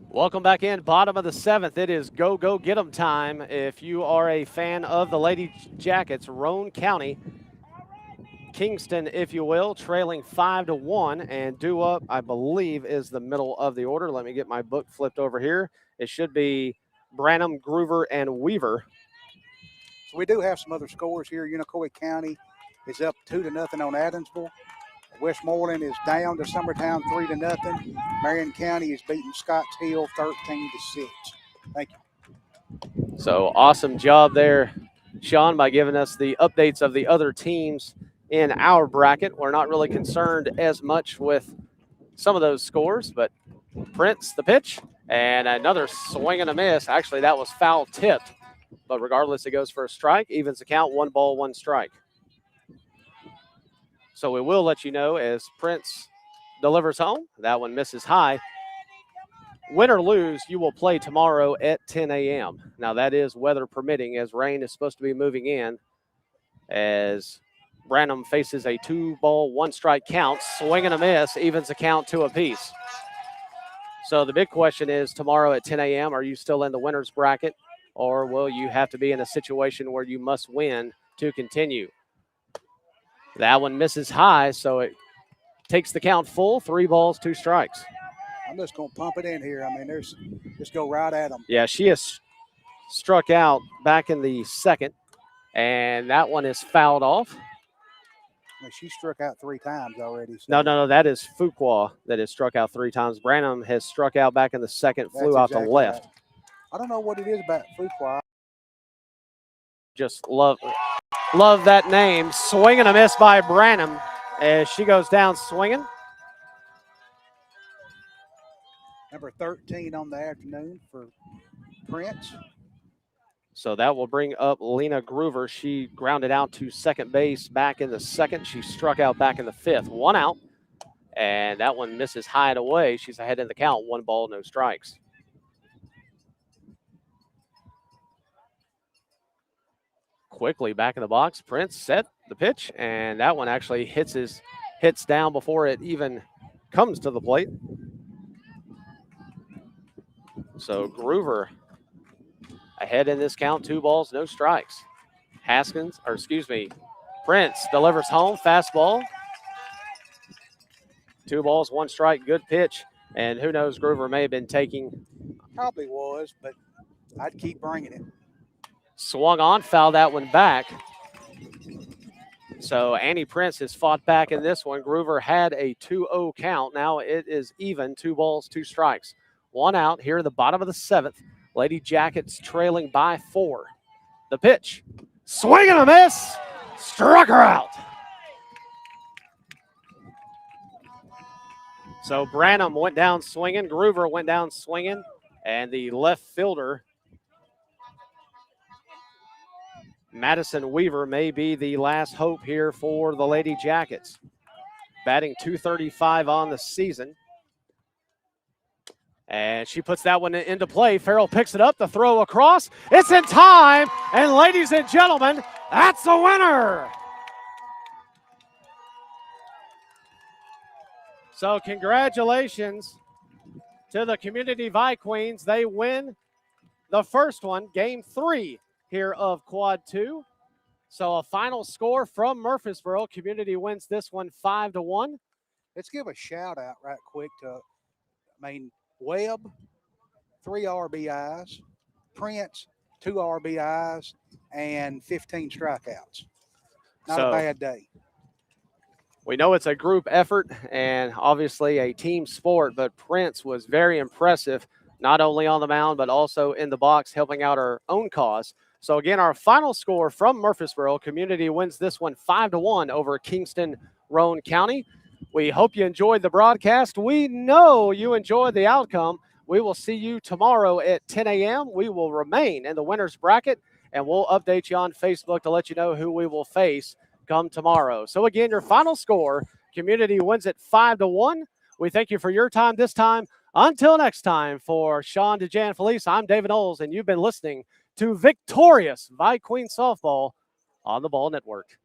Welcome back in, bottom of the 7th. It is go, go, get 'em time. If you are a fan of the Lady Jackets, Roane County, Kingston, if you will, trailing 5-1, and due up, I believe, is the middle of the order. Let me get my book flipped over here. It should be Branham, Groover, and Weaver. So we do have some other scores here. Unicoi County is up 2-0 on Adamsville. Westmoreland is down to Summertown 3-0. Marion County is beating Scotts Hill 13-6. Thank you. So awesome job there, Sean, by giving us the updates of the other teams in our bracket. We're not really concerned as much with some of those scores, but Prince, the pitch, and another swing and a miss. Actually, that was foul tipped, but regardless, it goes for a strike. Evens the count, 1 ball, 1 strike. So we will let you know as Prince delivers home. That one misses high. Win or lose, you will play tomorrow at 10 a.m. Now, that is weather permitting, as rain is supposed to be moving in as Branham faces a 2 ball, 1 strike count. Swing and a miss, evens the count 2 apiece. So the big question is tomorrow at 10 a.m., are you still in the winner's bracket, or will you have to be in a situation where you must win to continue? That one misses high, so it takes the count full, 3 balls, 2 strikes. I'm just going to pump it in here. I mean, just go right at them. Yeah, she has struck out back in the 2nd, and that one is fouled off. I mean, she struck out 3 times already. So. No, that is Fuqua that has struck out 3 times. Branham has struck out back in the 2nd, flew out exactly to left. Right. I don't know what it is about Fuqua. Just love that name. Swing and a miss by Branham as she goes down swinging. Number 13 on the afternoon for Prince. So that will bring up Lena Groover. She grounded out to second base back in the 2nd. She struck out back in the 5th. 1 out, and that one misses high and away. She's ahead in the count. 1 ball, no strikes. Quickly back in the box. Prince set the pitch, and that one actually hits down before it even comes to the plate. So Groover ahead in this count, 2 balls, no strikes. Prince delivers home, fastball. 2 balls, 1 strike, good pitch. And who knows, Groover may have been taking. Probably was, but I'd keep bringing it. Swung on, fouled that one back. So Annie Prince has fought back in this one. Groover had a 2-0 count. Now it is even, 2 balls, 2 strikes. 1 out here at the bottom of the 7th. Lady Jackets trailing by 4. The pitch. Swing and a miss. Struck her out. So Branham went down swinging. Groover went down swinging. And the left fielder, Madison Weaver, may be the last hope here for the Lady Jackets. Batting .235 on the season. And she puts that one into play. Farrell picks it up, the throw across. It's in time, and ladies and gentlemen, that's a winner. So congratulations to the Community Vi Queens. They win the first one, game 3 here of Quad 2. So a final score from Murfreesboro. Community wins this one 5-1. Let's give a shout out right quick to, Webb, 3 RBIs, Prince, 2 RBIs, and 15 strikeouts. Not a bad day. We know it's a group effort and obviously a team sport, but Prince was very impressive, not only on the mound, but also in the box, helping out our own cause. So again, our final score from Murfreesboro, Community wins this one 5-1 over Kingston, Roane County. We hope you enjoyed the broadcast. We know you enjoyed the outcome. We will see you tomorrow at 10 a.m. We will remain in the winner's bracket, and we'll update you on Facebook to let you know who we will face come tomorrow. So again, your final score, Community wins it 5-1. We thank you for your time this time. Until next time, for Sean, DeJan, Felice, I'm David Knowles, and you've been listening to Victorious Vi Queen Softball on the Ball Network.